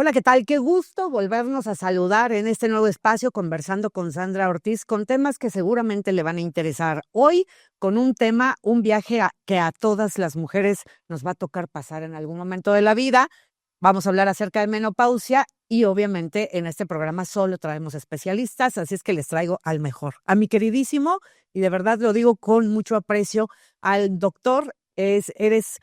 Hola, ¿qué tal? Qué gusto volvernos a saludar en este nuevo espacio conversando con Sandra Ortiz con temas que seguramente le van a interesar. Hoy con un tema, un viaje que a todas las mujeres nos va a tocar pasar en algún momento de la vida. Vamos a hablar acerca de menopausia y obviamente en este programa solo traemos especialistas, así es que les traigo al mejor, a mi queridísimo, y de verdad lo digo con mucho aprecio, al doctor, eres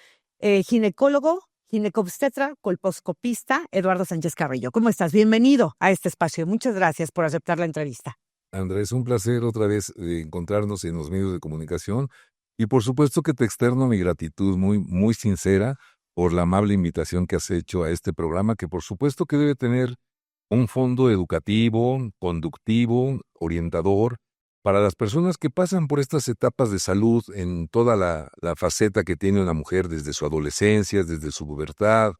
ginecólogo, ginecobstetra, colposcopista, Eduardo Sánchez Carrillo. ¿Cómo estás? Bienvenido a este espacio. Muchas gracias por aceptar la entrevista. Andrés, un placer otra vez encontrarnos en los medios de comunicación y por supuesto que te externo mi gratitud muy sincera por la amable invitación que has hecho a este programa que por supuesto que debe tener un fondo educativo, conductivo, orientador para las personas que pasan por estas etapas de salud en toda la faceta que tiene una mujer desde su adolescencia, desde su pubertad,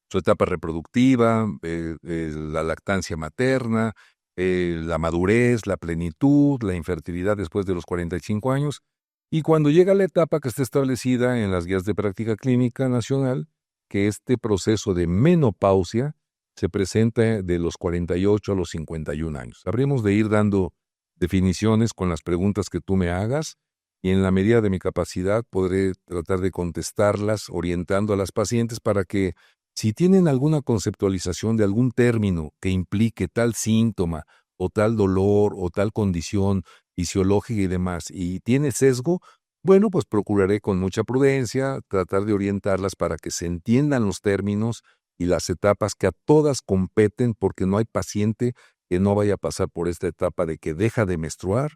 su etapa reproductiva, la lactancia materna, la madurez, la plenitud, la infertilidad después de los 45 años, y cuando llega la etapa que está establecida en las guías de práctica clínica nacional, que este proceso de menopausia se presenta de los 48 a los 51 años. Habremos de ir dando definiciones con las preguntas que tú me hagas, y en la medida de mi capacidad podré tratar de contestarlas orientando a las pacientes para que si tienen alguna conceptualización de algún término que implique tal síntoma o tal dolor o tal condición fisiológica y demás, y tiene sesgo, bueno, pues procuraré con mucha prudencia tratar de orientarlas para que se entiendan los términos y las etapas que a todas competen, porque no hay paciente que no vaya a pasar por esta etapa de que deja de menstruar,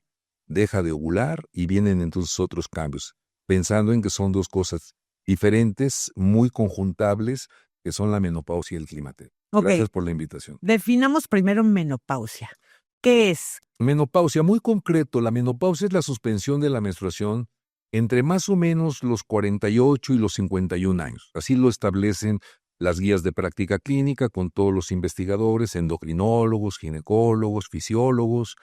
deja de ovular y vienen entonces otros cambios, pensando en que son dos cosas diferentes, muy conjuntables, que son la menopausia y el climaterio. Ok, Gracias por la invitación. definamos primero menopausia. ¿Qué es? Menopausia, muy concreto, la menopausia es la suspensión de la menstruación entre más o menos los 48 y los 51 años. Así lo establecen las guías de práctica clínica con todos los investigadores, endocrinólogos, ginecólogos, fisiólogos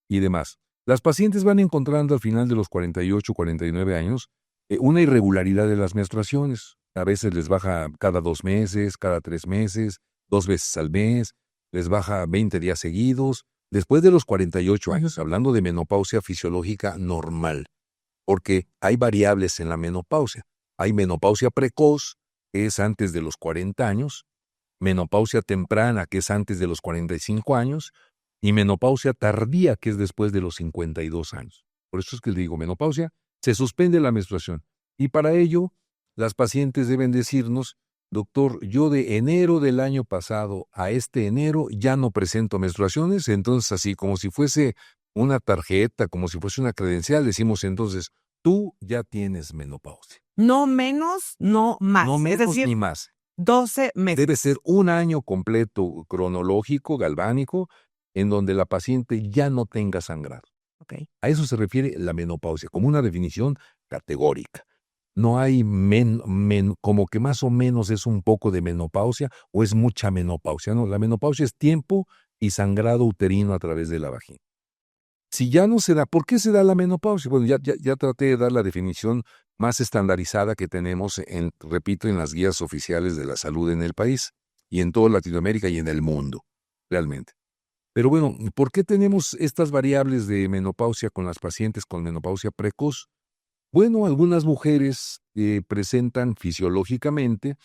y demás. Las pacientes van encontrando al final de los 48 49 años una irregularidad de las menstruaciones. A veces les baja cada 2 meses, cada 3 meses, 2 veces al mes, les baja 20 días seguidos. Después de los 48 años, hablando de menopausia fisiológica normal, porque hay variables en la menopausia. Hay menopausia precoz, que es antes de los 40 años, menopausia temprana, que es antes de los 45 años, y menopausia tardía, que es después de los 52 años. Por eso es que le digo, menopausia, se suspende la menstruación. Y para ello, las pacientes deben decirnos, doctor, yo de enero del año pasado a este enero ya no presento menstruaciones, entonces así como si fuese una tarjeta, como si fuese una credencial, decimos entonces, tú ya tienes menopausia. No menos, no más. No Es menos decir, ni más. 12 meses. Debe ser un año completo cronológico, galvánico, en donde la paciente ya no tenga sangrado. Okay. A eso se refiere la menopausia, como una definición categórica. No hay como que más o menos es un poco de menopausia o es mucha menopausia. No, la menopausia es tiempo y sangrado uterino a través de la vagina. Si ya no se da, ¿por qué se da la menopausia? Bueno, ya traté de dar la definición más estandarizada que tenemos, repito, en las guías oficiales de la salud en el país y en toda Latinoamérica y en el mundo, realmente. Pero bueno, ¿por qué tenemos estas variables de menopausia con las pacientes con menopausia precoz? Bueno, algunas mujeres presentan fisiológicamente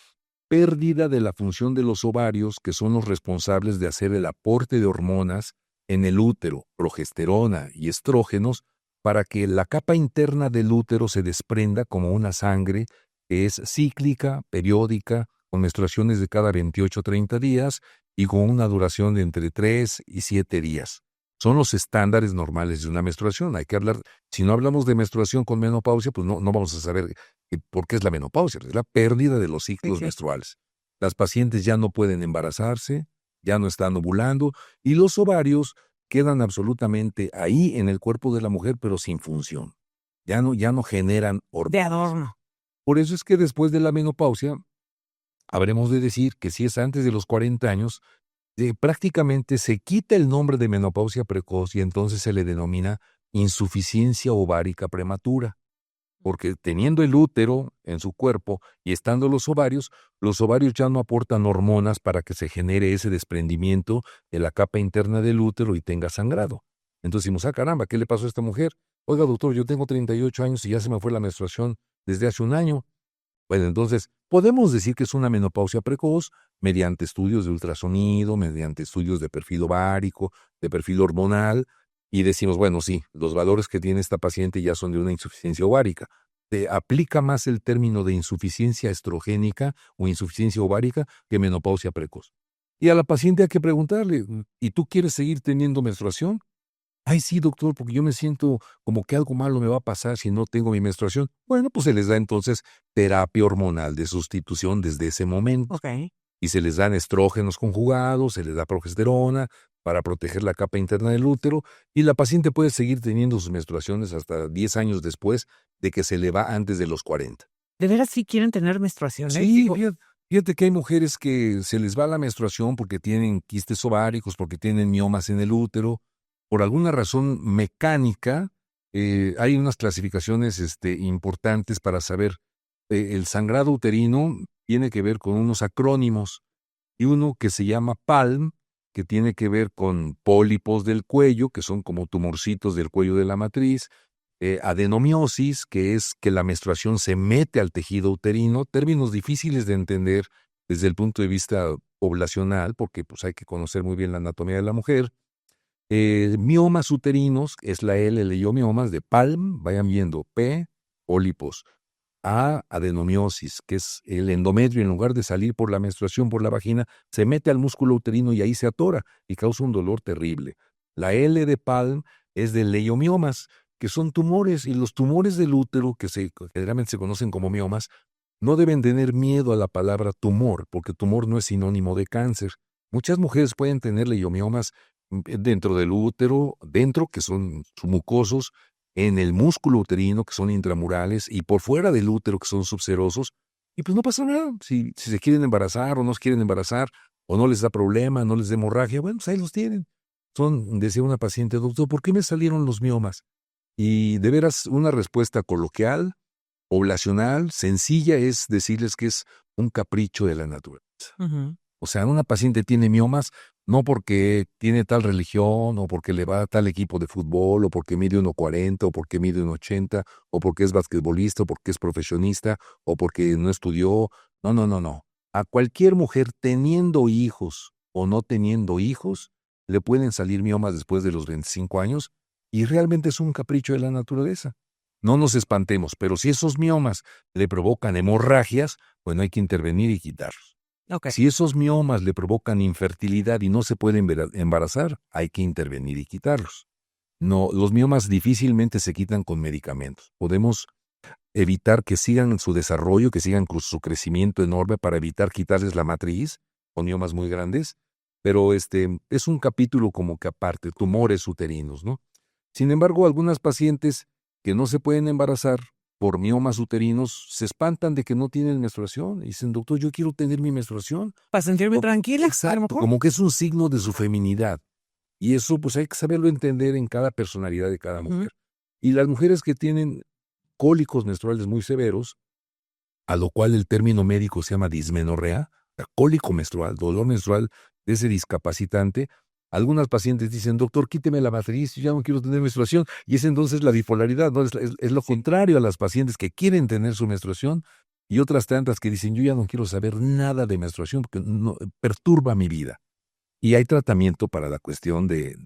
pérdida de la función de los ovarios, que son los responsables de hacer el aporte de hormonas en el útero, progesterona y estrógenos, para que la capa interna del útero se desprenda como una sangre que es cíclica, periódica, con menstruaciones de cada 28 o 30 días y con una duración de entre 3 y 7 días. Son los estándares normales de una menstruación. Hay que hablar, si no hablamos de menstruación con menopausia, pues no vamos a saber por qué es la menopausia, es la pérdida de los ciclos menstruales. Las pacientes ya no pueden embarazarse, ya no están ovulando y los ovarios quedan absolutamente ahí en el cuerpo de la mujer, pero sin función. Ya no generan hormonas. De adorno. Por eso es que después de la menopausia, habremos de decir que si es antes de los 40 años, prácticamente se quita el nombre de menopausia precoz y entonces se le denomina insuficiencia ovárica prematura. porque teniendo el útero en su cuerpo y estando los ovarios ya no aportan hormonas para que se genere ese desprendimiento de la capa interna del útero y tenga sangrado. Entonces decimos, caramba, ¿qué le pasó a esta mujer? Oiga, doctor, yo tengo 38 años y ya se me fue la menstruación desde hace un año. Bueno, entonces, podemos decir que es una menopausia precoz mediante estudios de ultrasonido, mediante estudios de perfil ovárico, de perfil hormonal, y decimos, bueno, sí, los valores que tiene esta paciente ya son de una insuficiencia ovárica. Se aplica más el término de insuficiencia estrogénica o insuficiencia ovárica que menopausia precoz. Y a la paciente hay que preguntarle, ¿y tú quieres seguir teniendo menstruación? Ay, sí, doctor, porque yo me siento como que algo malo me va a pasar si no tengo mi menstruación. Bueno, pues se les da entonces terapia hormonal de sustitución desde ese momento. Ok. Y se les dan estrógenos conjugados, se les da progesterona para proteger la capa interna del útero y la paciente puede seguir teniendo sus menstruaciones hasta 10 años después de que se le va antes de los 40. ¿De veras sí quieren tener menstruaciones? Sí, Digo, fíjate que hay mujeres que se les va la menstruación porque tienen quistes ováricos, porque tienen miomas en el útero. Por alguna razón mecánica, hay unas clasificaciones importantes para saber. El sangrado uterino tiene que ver con unos acrónimos y uno que se llama PALM, que tiene que ver con pólipos del cuello, que son como tumorcitos del cuello de la matriz, adenomiosis, que es que la menstruación se mete al tejido uterino, términos difíciles de entender desde el punto de vista poblacional, porque pues hay que conocer muy bien la anatomía de la mujer. Miomas uterinos, es la L de miomas de PALM, vayan viendo, P, pólipos, A, adenomiosis, que es el endometrio, en lugar de salir por la menstruación por la vagina, se mete al músculo uterino y ahí se atora y causa un dolor terrible. La L de Palm es de leiomiomas, que son tumores, y los tumores del útero, que generalmente se conocen como miomas, no deben tener miedo a la palabra tumor, porque tumor no es sinónimo de cáncer. Muchas mujeres pueden tener leiomiomas dentro del útero, que son mucosos, en el músculo uterino, que son intramurales, y por fuera del útero, que son subserosos, y pues no pasa nada. Si se quieren embarazar o no se quieren embarazar, o no les da problema, no les da hemorragia, bueno, pues ahí los tienen. Decía una paciente, doctor, ¿por qué me salieron los miomas? Y de veras, una respuesta coloquial, poblacional, sencilla, es decirles que es un capricho de la naturaleza. ujú. O sea, una paciente tiene miomas no porque tiene tal religión, o porque le va a tal equipo de fútbol, o porque mide 1,40, o porque mide 1,80, o porque es basquetbolista, o porque es profesionista, o porque no estudió. No, no, no, no. A cualquier mujer teniendo hijos o no teniendo hijos, le pueden salir miomas después de los 25 años, y realmente es un capricho de la naturaleza. No nos espantemos, pero si esos miomas le provocan hemorragias, bueno, hay que intervenir y quitarlos. Ok. Si esos miomas le provocan infertilidad y no se puede embarazar, hay que intervenir y quitarlos. No, los miomas difícilmente se quitan con medicamentos. Podemos evitar que sigan su desarrollo, que sigan con su crecimiento enorme para evitar quitarles la matriz con miomas muy grandes, pero es un capítulo como que aparte, tumores uterinos, ¿no? Sin embargo, algunas pacientes que no se pueden embarazar por miomas uterinos se espantan de que no tienen menstruación y dicen, doctor, yo quiero tener mi menstruación. Para sentirme tranquila, a lo Exacto, mejor. como que es un signo de su feminidad. Y eso pues hay que saberlo entender en cada personalidad de cada Ujú. mujer. Y las mujeres que tienen cólicos menstruales muy severos, a lo cual el término médico se llama dismenorrea, cólico menstrual, dolor menstrual de ese discapacitante. Algunas pacientes dicen, doctor, quíteme la matriz, yo ya no quiero tener menstruación. Y es entonces la bipolaridad, ¿no? Es lo contrario a las pacientes que quieren tener su menstruación, y otras tantas que dicen, yo ya no quiero saber nada de menstruación porque perturba mi vida. Y hay tratamiento para la cuestión de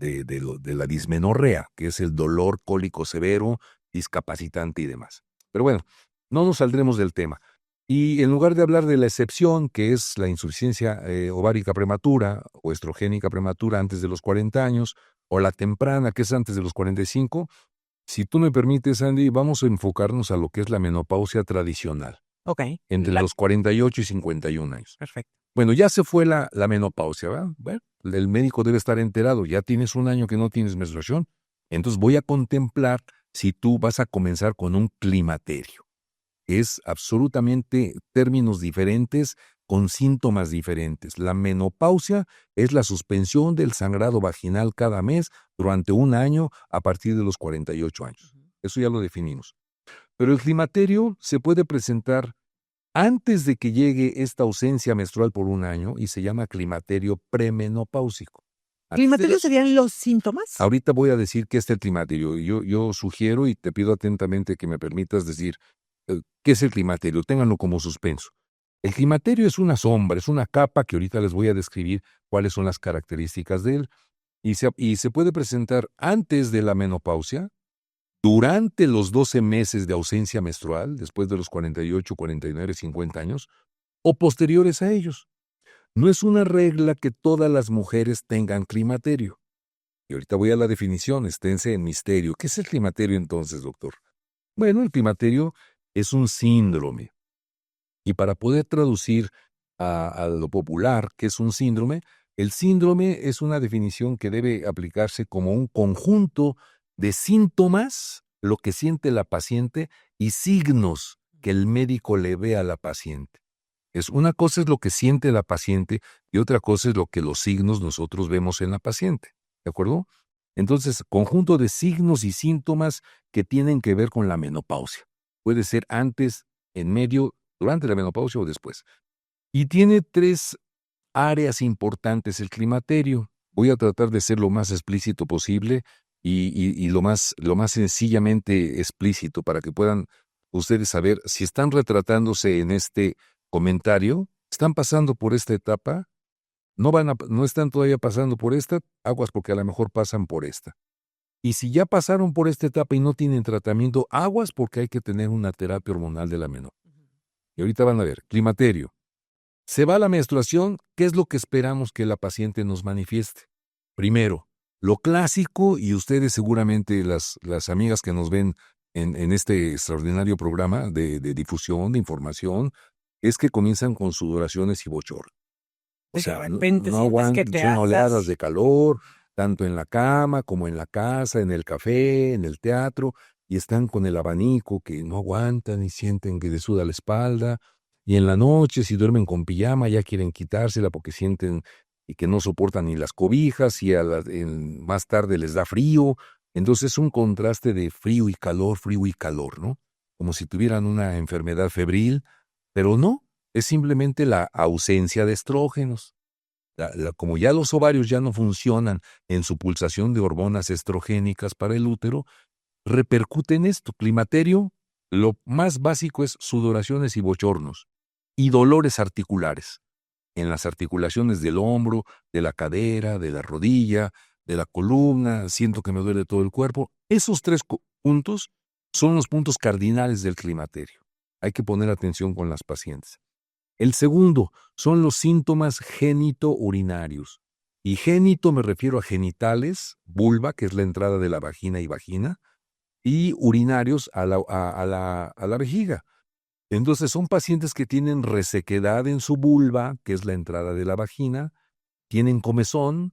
la dismenorrea, que es el dolor cólico severo, discapacitante y demás. Pero bueno, no nos saldremos del tema. Y en lugar de hablar de la excepción, que es la insuficiencia ovárica prematura o estrogénica prematura antes de los 40 años, o la temprana, que es antes de los 45, si tú me permites, Andy, vamos a enfocarnos a lo que es la menopausia tradicional, Ok. entre los 48 y 51 años. Perfecto. Bueno, ya se fue la menopausia, ¿verdad? Bueno, el médico debe estar enterado, ya tienes un año que no tienes menstruación, entonces voy a contemplar si tú vas a comenzar con un climaterio. Es absolutamente términos diferentes con síntomas diferentes. La menopausia es la suspensión del sangrado vaginal cada mes durante un año a partir de los 48 años. Eso ya lo definimos. Pero el climaterio se puede presentar antes de que llegue esta ausencia menstrual por un año y se llama climaterio premenopáusico. ¿Climaterio serían los síntomas? Ahorita voy a decir qué es el climaterio. Yo sugiero y te pido atentamente que me permitas decir qué es el climaterio. Ténganlo como suspenso. El climaterio es una sombra, es una capa que ahorita les voy a describir cuáles son las características de él. Y se puede presentar antes de la menopausia, durante los 12 meses de ausencia menstrual, después de los 48, 49, 50 años, o posteriores a ellos. No es una regla que todas las mujeres tengan climaterio. Y ahorita voy a la definición, esténse en misterio. ¿Qué es el climaterio entonces, doctor? Bueno, el climaterio es un síndrome. Y para poder traducir a lo popular, ¿qué es un síndrome? El síndrome es una definición que debe aplicarse como un conjunto de síntomas, lo que siente la paciente, y signos que el médico le ve a la paciente. Una cosa es lo que siente la paciente y otra cosa es lo que los signos nosotros vemos en la paciente. ¿De acuerdo? Entonces, conjunto de signos y síntomas que tienen que ver con la menopausia. Puede ser antes, en medio, durante la menopausia o después. Y tiene 3 áreas importantes el climaterio. Voy a tratar de ser lo más explícito posible y lo más sencillamente explícito para que puedan ustedes saber si están retratándose en este comentario, están pasando por esta etapa, no están todavía pasando por esta, aguas porque a lo mejor pasan por esta. Y si ya pasaron por esta etapa y no tienen tratamiento, aguas porque hay que tener una terapia hormonal de la menopausia. Y ahorita van a ver, climaterio. Se va la menstruación, ¿qué es lo que esperamos que la paciente nos manifieste? Primero, lo clásico, y ustedes seguramente, las amigas que nos ven en este extraordinario programa de difusión, de información, es que comienzan con sudoraciones y bochorno. O sea, de repente no sientes que aguantan, te son oleadas asas. de calor, tanto en la cama como en la casa, en el café, en el teatro, y están con el abanico que no aguantan y sienten que les suda la espalda. Y en la noche, si duermen con pijama, ya quieren quitársela porque sienten y que no soportan ni las cobijas y más tarde les da frío. Entonces es un contraste de frío y calor, ¿no? Como si tuvieran una enfermedad febril, pero no, es simplemente la ausencia de estrógenos. Como ya los ovarios ya no funcionan en su pulsación de hormonas estrogénicas para el útero, repercute en esto. Climaterio, lo más básico es sudoraciones y bochornos y dolores articulares, en las articulaciones del hombro, de la cadera, de la rodilla, de la columna, siento que me duele todo el cuerpo. Esos 3 puntos son los puntos cardinales del climaterio. Hay que poner atención con las pacientes. El segundo son los síntomas genitourinarios. Y génito me refiero a genitales, vulva, que es la entrada de la vagina y vagina, y urinarios a la vejiga. Entonces son pacientes que tienen resequedad en su vulva, que es la entrada de la vagina, tienen comezón,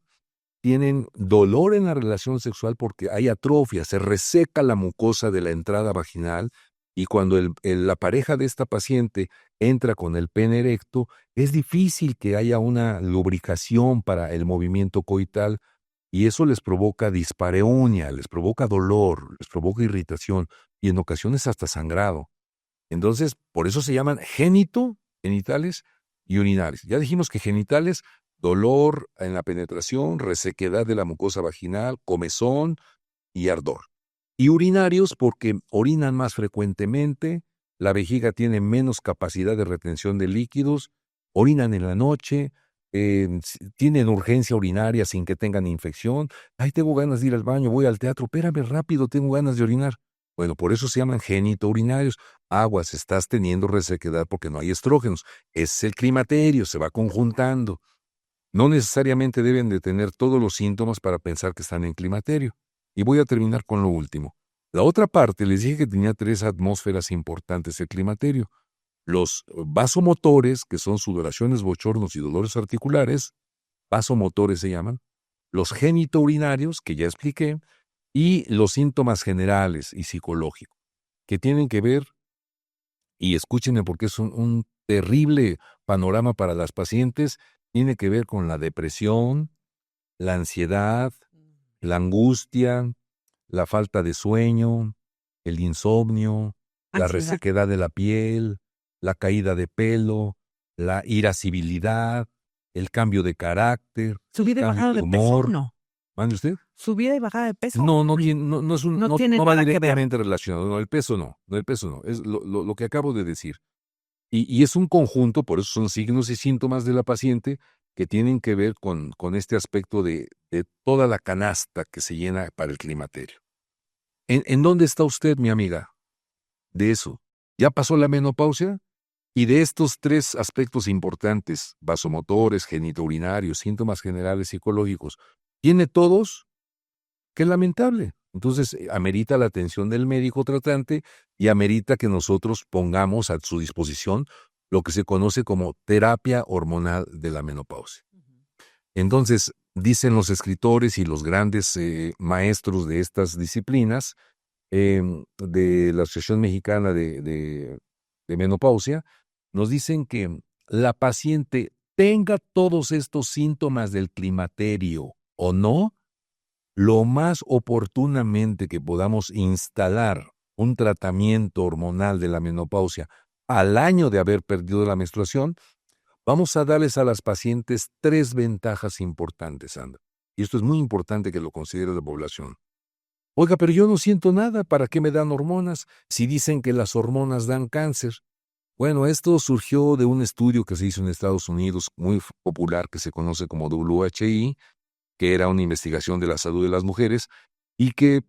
tienen dolor en la relación sexual porque hay atrofia, se reseca la mucosa de la entrada vaginal y cuando la pareja de esta paciente entra con el pene erecto, es difícil que haya una lubricación para el movimiento coital y eso les provoca dispareunia, les provoca dolor, les provoca irritación y en ocasiones hasta sangrado. Entonces, por eso se llaman genitales y urinarios. Ya dijimos que genitales, dolor en la penetración, resequedad de la mucosa vaginal, comezón y ardor. Y urinarios porque orinan más frecuentemente, la vejiga tiene menos capacidad de retención de líquidos, orinan en la noche, tienen urgencia urinaria sin que tengan infección. Ay, tengo ganas de ir al baño, voy al teatro, espérame rápido, tengo ganas de orinar. Bueno, por eso se llaman genitourinarios. Aguas, estás teniendo resequedad porque no hay estrógenos. Es el climaterio, se va conjuntando. No necesariamente deben de tener todos los síntomas para pensar que están en climaterio. Y voy a terminar con lo último. La otra parte, les dije que tenía 3 atmósferas importantes el climaterio. Los vasomotores, que son sudoraciones, bochornos y dolores articulares, vasomotores se llaman. Los genitourinarios, que ya expliqué, y los síntomas generales y psicológicos, que tienen que ver, y escúchenme porque es un terrible panorama para las pacientes, tiene que ver con la depresión, la ansiedad, la angustia, la falta de sueño, el insomnio, la Ansiedad. resequedad de la piel, la caída de pelo, la irascibilidad, el cambio de carácter, Subida y cambio bajada de de peso, humor. no. ¿Mande usted? Subida y bajada de peso. No, no es un, No tiene no va nada que ver. directamente relacionado. No, el peso no. Es lo que acabo de decir. Y es un conjunto, por eso son signos y síntomas de la paciente que tienen que ver con este aspecto de toda la canasta que se llena para el climaterio. ¿En dónde está usted, mi amiga? De eso. ¿Ya pasó la menopausia? Y de estos 3 aspectos importantes, vasomotores, genitourinarios, síntomas generales psicológicos, ¿tiene todos? ¡Qué lamentable! Entonces, amerita la atención del médico tratante y amerita que nosotros pongamos a su disposición lo que se conoce como terapia hormonal de la menopausia. Entonces, dicen los escritores y los grandes maestros de estas disciplinas, de la Asociación Mexicana de Menopausia, nos dicen que la paciente tenga todos estos síntomas del climaterio o no, lo más oportunamente que podamos instalar un tratamiento hormonal de la menopausia al año de haber perdido la menstruación, vamos a darles a las pacientes 3 ventajas importantes, Sandra. Y esto es muy importante que lo considere la población. Oiga, pero yo no siento nada, ¿para qué me dan hormonas si dicen que las hormonas dan cáncer? Bueno, esto surgió de un estudio que se hizo en Estados Unidos, muy popular, que se conoce como WHI, que era una investigación de la salud de las mujeres, y que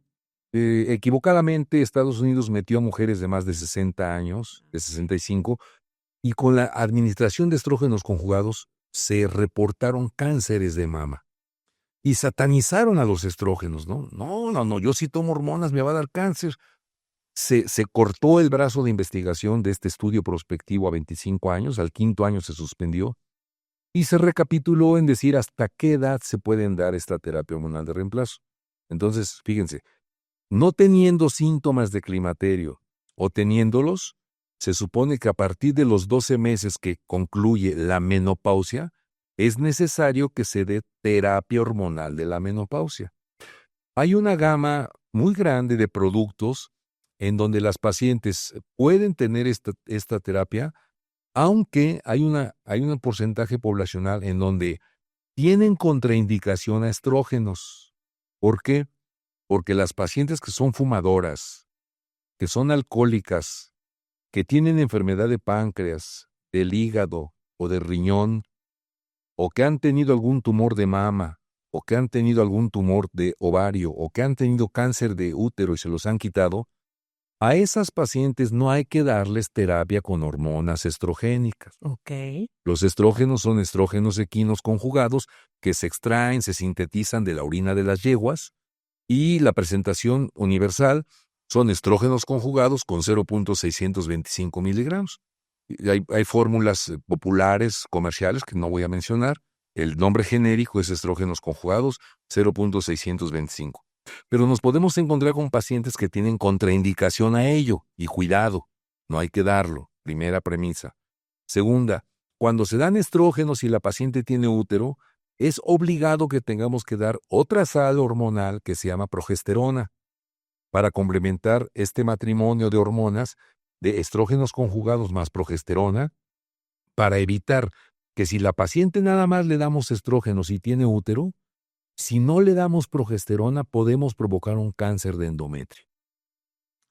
equivocadamente Estados Unidos metió a mujeres de más de 60 años, de 65, y con la administración de estrógenos conjugados se reportaron cánceres de mama. Y satanizaron a los estrógenos, ¿no? No, yo si tomo hormonas me va a dar cáncer. Se cortó el brazo de investigación de este estudio prospectivo a 25 años, al 5º año se suspendió, y se recapituló en decir hasta qué edad se pueden dar esta terapia hormonal de reemplazo. Entonces, fíjense, no teniendo síntomas de climaterio o teniéndolos, se supone que a partir de los 12 meses que concluye la menopausia, es necesario que se dé terapia hormonal de la menopausia. Hay una gama muy grande de productos en donde las pacientes pueden tener esta terapia, aunque hay un porcentaje poblacional en donde tienen contraindicación a estrógenos. ¿Por qué? Porque las pacientes que son fumadoras, que son alcohólicas, que tienen enfermedad de páncreas, del hígado o de riñón, o que han tenido algún tumor de mama, o que han tenido algún tumor de ovario, o que han tenido cáncer de útero y se los han quitado, a esas pacientes no hay que darles terapia con hormonas estrogénicas. Ok. Los estrógenos son estrógenos equinos conjugados que se extraen, se sintetizan de la orina de las yeguas, y la presentación universal son estrógenos conjugados con 0.625 miligramos. Hay fórmulas populares, comerciales, que no voy a mencionar. El nombre genérico es estrógenos conjugados 0.625. Pero nos podemos encontrar con pacientes que tienen contraindicación a ello, y cuidado, no hay que darlo, primera premisa. Segunda, cuando se dan estrógenos y la paciente tiene útero, es obligado que tengamos que dar otra sal hormonal que se llama progesterona para complementar este matrimonio de hormonas de estrógenos conjugados más progesterona, para evitar que si la paciente nada más le damos estrógenos y tiene útero, si no le damos progesterona podemos provocar un cáncer de endometrio.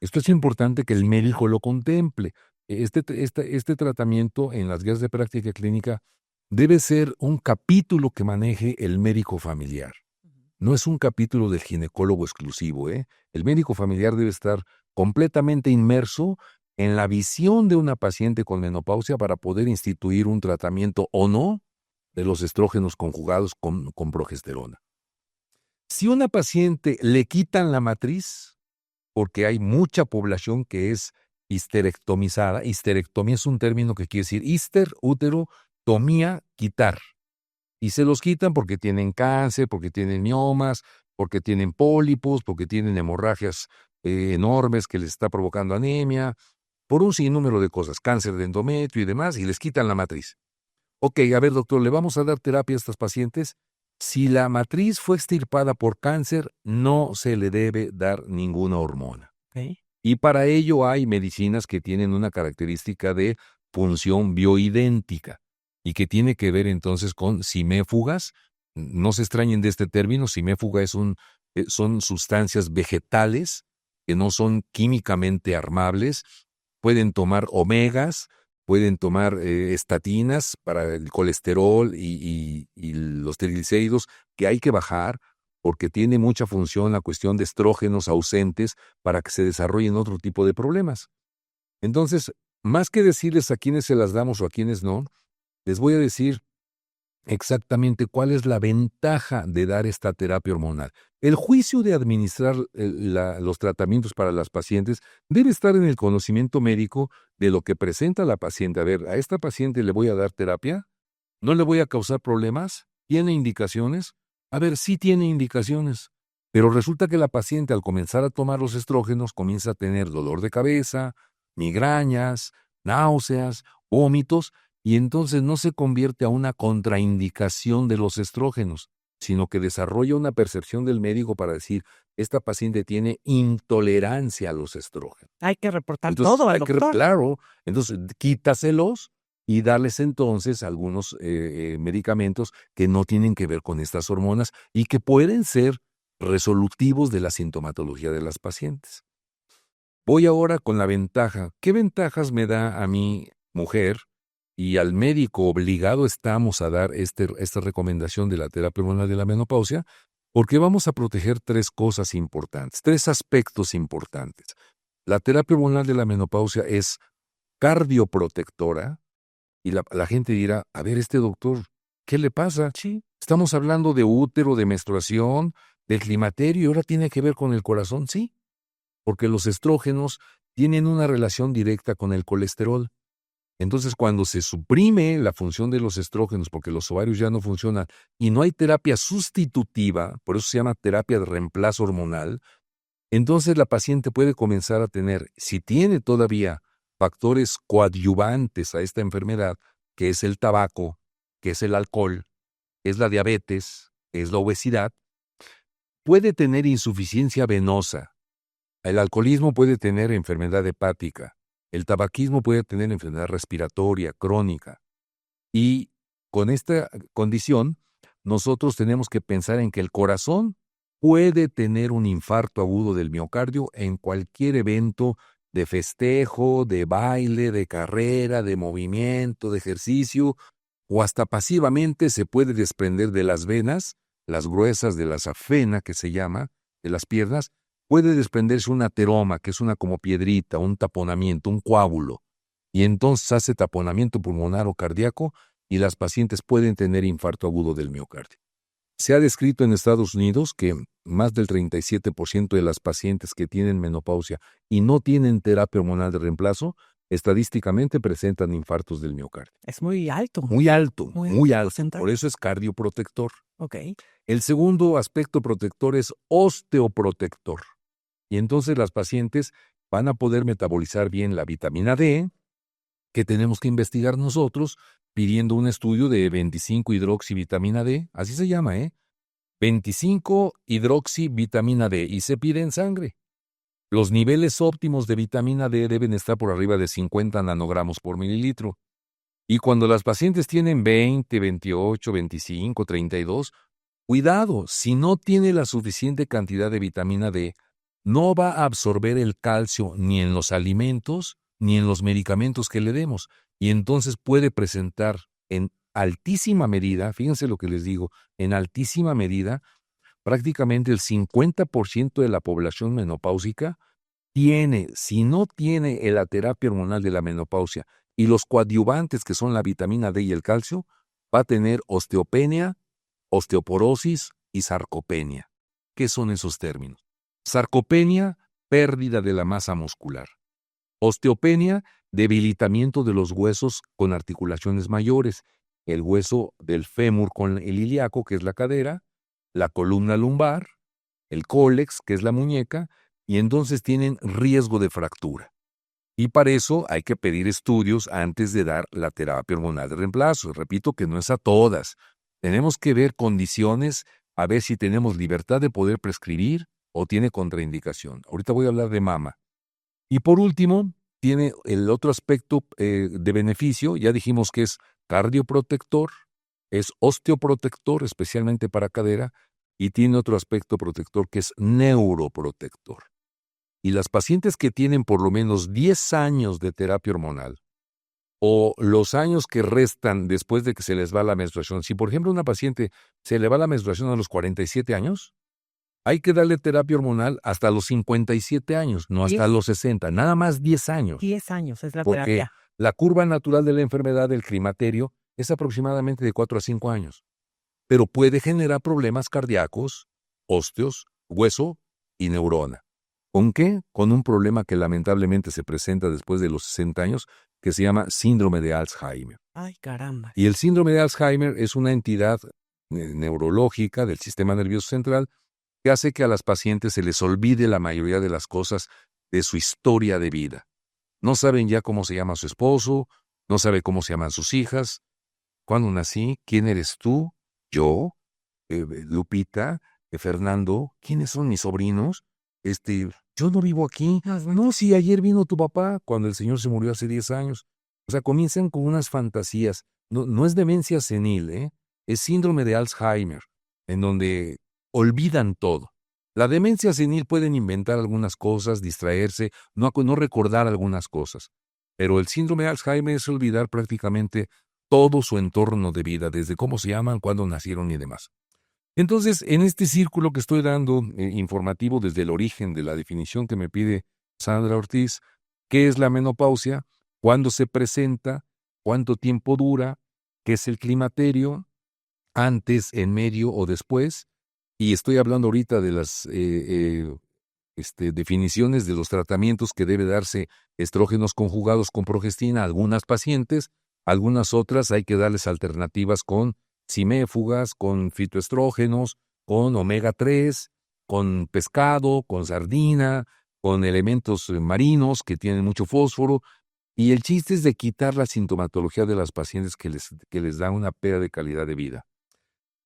Esto es importante que el médico lo contemple. Este tratamiento en las guías de práctica clínica debe ser un capítulo que maneje el médico familiar. No es un capítulo del ginecólogo exclusivo, ¿eh? El médico familiar debe estar completamente inmerso en la visión de una paciente con menopausia para poder instituir un tratamiento o no de los estrógenos conjugados con progesterona. Si una paciente le quitan la matriz, porque hay mucha población que es histerectomizada. Histerectomía es un término que quiere decir hister, útero, tomía, quitar. Y se los quitan porque tienen cáncer, porque tienen miomas, porque tienen pólipos, porque tienen hemorragias enormes que les está provocando anemia, por un sinnúmero de cosas, cáncer de endometrio y demás, y les quitan la matriz. Ok, a ver, doctor, ¿le vamos a dar terapia a estas pacientes? Si la matriz fue extirpada por cáncer, no se le debe dar ninguna hormona. Ok. Y para ello hay medicinas que tienen una característica de función bioidéntica y que tiene que ver entonces con siméfugas. No se extrañen de este término, siméfuga son sustancias vegetales que no son químicamente armables, pueden tomar omegas, pueden tomar estatinas para el colesterol y los triglicéridos que hay que bajar porque tiene mucha función la cuestión de estrógenos ausentes para que se desarrollen otro tipo de problemas. Entonces, más que decirles a quiénes se las damos o a quiénes no, les voy a decir exactamente cuál es la ventaja de dar esta terapia hormonal. El juicio de administrar los tratamientos para las pacientes debe estar en el conocimiento médico de lo que presenta la paciente. A ver, ¿a esta paciente le voy a dar terapia? ¿No le voy a causar problemas? ¿Tiene indicaciones? A ver, sí tiene indicaciones. Pero resulta que la paciente al comenzar a tomar los estrógenos comienza a tener dolor de cabeza, migrañas, náuseas, vómitos, y entonces no se convierte a una contraindicación de los estrógenos, sino que desarrolla una percepción del médico para decir, esta paciente tiene intolerancia a los estrógenos. Hay que reportar Entonces, todo al doctor. claro, entonces quítaselos y darles entonces algunos medicamentos que no tienen que ver con estas hormonas y que pueden ser resolutivos de la sintomatología de las pacientes. Voy ahora con la ventaja. ¿Qué ventajas me da a mi mujer? Y al médico obligado estamos a dar esta recomendación de la terapia hormonal de la menopausia, porque vamos a proteger tres cosas importantes, tres aspectos importantes. La terapia hormonal de la menopausia es cardioprotectora, y la gente dirá, a ver, este doctor, ¿qué le pasa? Sí, estamos hablando de útero, de menstruación, del climaterio, y ahora tiene que ver con el corazón, sí, porque los estrógenos tienen una relación directa con el colesterol. Entonces, cuando se suprime la función de los estrógenos porque los ovarios ya no funcionan y no hay terapia sustitutiva, por eso se llama terapia de reemplazo hormonal, entonces la paciente puede comenzar a tener, si tiene todavía factores coadyuvantes a esta enfermedad, que es el tabaco, que es el alcohol, es la diabetes, es la obesidad, puede tener insuficiencia venosa. El alcoholismo puede tener enfermedad hepática. El tabaquismo puede tener enfermedad respiratoria crónica. Y con esta condición, nosotros tenemos que pensar en que el corazón puede tener un infarto agudo del miocardio en cualquier evento de festejo, de baile, de carrera, de movimiento, de ejercicio, o hasta pasivamente se puede desprender de las venas, las gruesas de la safena que se llama, de las piernas, puede desprenderse un ateroma, que es una como piedrita, un taponamiento, un coágulo, y entonces hace taponamiento pulmonar o cardíaco y las pacientes pueden tener infarto agudo del miocardio. Se ha descrito en Estados Unidos que más del 37% de las pacientes que tienen menopausia y no tienen terapia hormonal de reemplazo, estadísticamente presentan infartos del miocardio. Es muy alto. Muy alto, muy alto. porcentaje. Por eso es cardioprotector. Ok. El segundo aspecto protector es osteoprotector. Y entonces las pacientes van a poder metabolizar bien la vitamina D, que tenemos que investigar nosotros, pidiendo un estudio de 25-hidroxivitamina D, así se llama, 25-hidroxivitamina D, y se pide en sangre. Los niveles óptimos de vitamina D deben estar por arriba de 50 nanogramos por mililitro. Y cuando las pacientes tienen 20, 28, 25, 32, cuidado, si no tiene la suficiente cantidad de vitamina D, no va a absorber el calcio ni en los alimentos ni en los medicamentos que le demos. Y entonces puede presentar en altísima medida, fíjense lo que les digo, en altísima medida, prácticamente el 50% de la población menopáusica tiene, si no tiene la terapia hormonal de la menopausia y los coadyuvantes que son la vitamina D y el calcio, va a tener osteopenia, osteoporosis y sarcopenia. ¿Qué son esos términos? Sarcopenia, pérdida de la masa muscular. Osteopenia, debilitamiento de los huesos con articulaciones mayores. El hueso del fémur con el ilíaco, que es la cadera, la columna lumbar, el cólex, que es la muñeca, y entonces tienen riesgo de fractura. Y para eso hay que pedir estudios antes de dar la terapia hormonal de reemplazo. Repito que no es a todas. Tenemos que ver condiciones, a ver si tenemos libertad de poder prescribir o tiene contraindicación. Ahorita voy a hablar de mama. Y por último, tiene el otro aspecto de beneficio, ya dijimos que es cardioprotector, es osteoprotector, especialmente para cadera, y tiene otro aspecto protector que es neuroprotector. Y las pacientes que tienen por lo menos 10 años de terapia hormonal, o los años que restan después de que se les va la menstruación, si por ejemplo una paciente se le va la menstruación a los 47 años, hay que darle terapia hormonal hasta los 57 años, no hasta 10. los 60, nada más 10 años, 10 años es la porque terapia. la curva natural de la enfermedad del climaterio es aproximadamente de 4 a 5 años, pero puede generar problemas cardíacos, ósteos, hueso y neurona. ¿Con qué? Con un problema que lamentablemente se presenta después de los 60 años, que se llama síndrome de Alzheimer. Ay, caramba. Y el síndrome de Alzheimer es una entidad neurológica del sistema nervioso central que hace que a las pacientes se les olvide la mayoría de las cosas de su historia de vida. No saben ya cómo se llama su esposo, no sabe cómo se llaman sus hijas, cuándo nací, quién eres tú, yo, Lupita, Fernando, quiénes son mis sobrinos, yo no vivo aquí, no, si ayer vino tu papá, cuando el señor se murió hace 10 años. O sea, comienzan con unas fantasías. No es demencia senil, es síndrome de Alzheimer, en donde olvidan todo. La demencia senil pueden inventar algunas cosas, distraerse, no recordar algunas cosas. Pero el síndrome de Alzheimer es olvidar prácticamente todo su entorno de vida, desde cómo se llaman, cuándo nacieron y demás. Entonces, en este círculo que estoy dando, informativo desde el origen de la definición que me pide Sandra Ortiz, ¿qué es la menopausia? ¿Cuándo se presenta? ¿Cuánto tiempo dura? ¿Qué es el climaterio? ¿Antes, en medio o después? Y estoy hablando ahorita de las definiciones de los tratamientos que debe darse estrógenos conjugados con progestina a algunas pacientes, algunas otras hay que darles alternativas con siméfugas, con fitoestrógenos, con omega 3, con pescado, con sardina, con elementos marinos que tienen mucho fósforo. Y el chiste es de quitar la sintomatología de las pacientes que les da una pérdida de calidad de vida.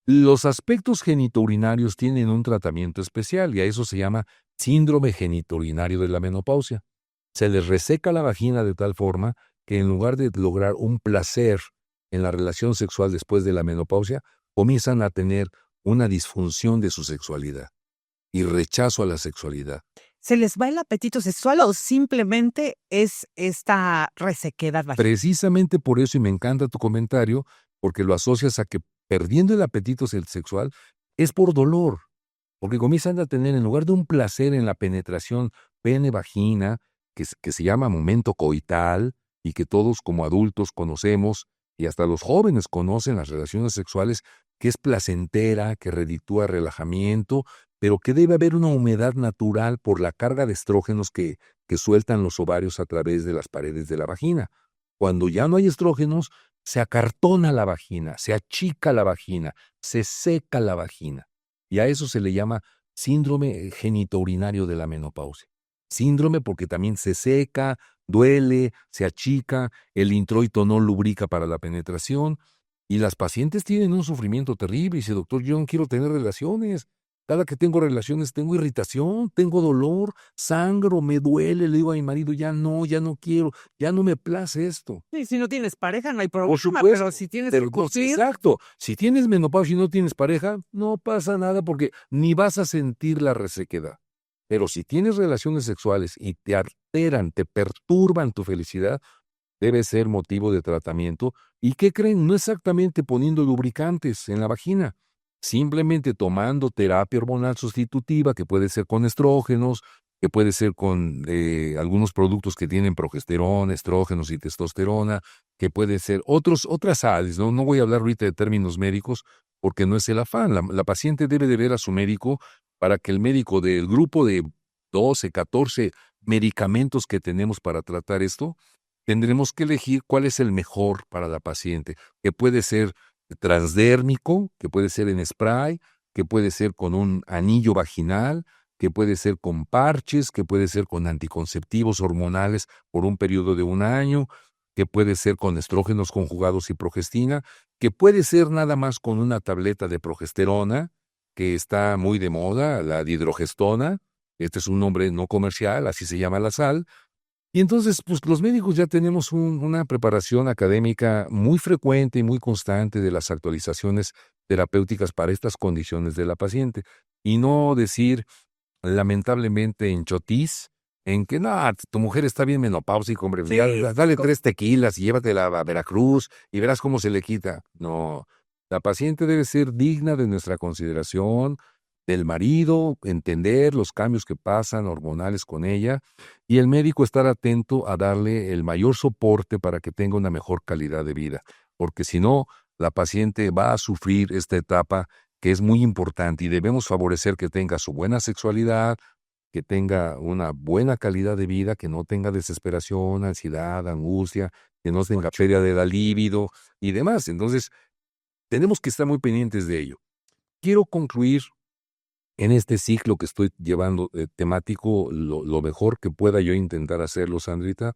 Los aspectos genitourinarios tienen un tratamiento especial y a eso se llama síndrome genitourinario de la menopausia. Se les reseca la vagina de tal forma que en lugar de lograr un placer en la relación sexual después de la menopausia, comienzan a tener una disfunción de su sexualidad y rechazo a la sexualidad. ¿Se les va el apetito sexual o simplemente es esta resequedad vaginal? Precisamente por eso, y me encanta tu comentario, porque lo asocias a que perdiendo el apetito sexual es por dolor, porque comienzan a tener, en lugar de un placer en la penetración pene-vagina, que se llama momento coital, y que todos como adultos conocemos, y hasta los jóvenes conocen las relaciones sexuales, que es placentera, que reditúa relajamiento, pero que debe haber una humedad natural por la carga de estrógenos que sueltan los ovarios a través de las paredes de la vagina. Cuando ya no hay estrógenos, se acartona la vagina, se achica la vagina, se seca la vagina. Y a eso se le llama síndrome genitourinario de la menopausia. Síndrome porque también se seca, duele, se achica, el introito no lubrica para la penetración, y las pacientes tienen un sufrimiento terrible. Y dice, doctor, yo no quiero tener relaciones. Cada que tengo relaciones tengo irritación, tengo dolor, sangro, me duele. Le digo a mi marido, ya no quiero, ya no me place esto. Sí, si no tienes pareja no hay problema, Por supuesto, pero si tienes que cumplir, exacto. Si tienes menopausia y no tienes pareja, no pasa nada porque ni vas a sentir la resequedad. Pero si tienes relaciones sexuales y te alteran, te perturban tu felicidad, debe ser motivo de tratamiento. ¿Y qué creen? No exactamente poniendo lubricantes en la vagina, simplemente tomando terapia hormonal sustitutiva, que puede ser con estrógenos, que puede ser con algunos productos que tienen progesterona, estrógenos y testosterona, que puede ser otras sales, ¿no? No voy a hablar ahorita de términos médicos porque no es el afán. La paciente debe de ver a su médico para que el médico del grupo de 12, 14 medicamentos que tenemos para tratar esto, tendremos que elegir cuál es el mejor para la paciente, que puede ser transdérmico, que puede ser en spray, que puede ser con un anillo vaginal, que puede ser con parches, que puede ser con anticonceptivos hormonales por un periodo de 1 año, que puede ser con estrógenos conjugados y progestina, que puede ser nada más con una tableta de progesterona, que está muy de moda, la dihidrogestona. Este es un nombre no comercial, así se llama la sal, Y entonces, pues los médicos ya tenemos una preparación académica muy frecuente y muy constante de las actualizaciones terapéuticas para estas condiciones de la paciente. Y no decir, lamentablemente, en chotis, en que no, tu mujer está bien menopáusica, hombre, Sí, dale 3 tequilas y llévatela a Veracruz y verás cómo se le quita. No, la paciente debe ser digna de nuestra consideración, del marido, entender los cambios que pasan hormonales con ella y el médico estar atento a darle el mayor soporte para que tenga una mejor calidad de vida, porque si no, la paciente va a sufrir esta etapa que es muy importante y debemos favorecer que tenga su buena sexualidad, que tenga una buena calidad de vida, que no tenga desesperación, ansiedad, angustia, que no tenga pérdida de la libido y demás. Entonces, tenemos que estar muy pendientes de ello. Quiero concluir en este ciclo que estoy llevando temático lo mejor que pueda yo intentar hacerlo, Sandrita,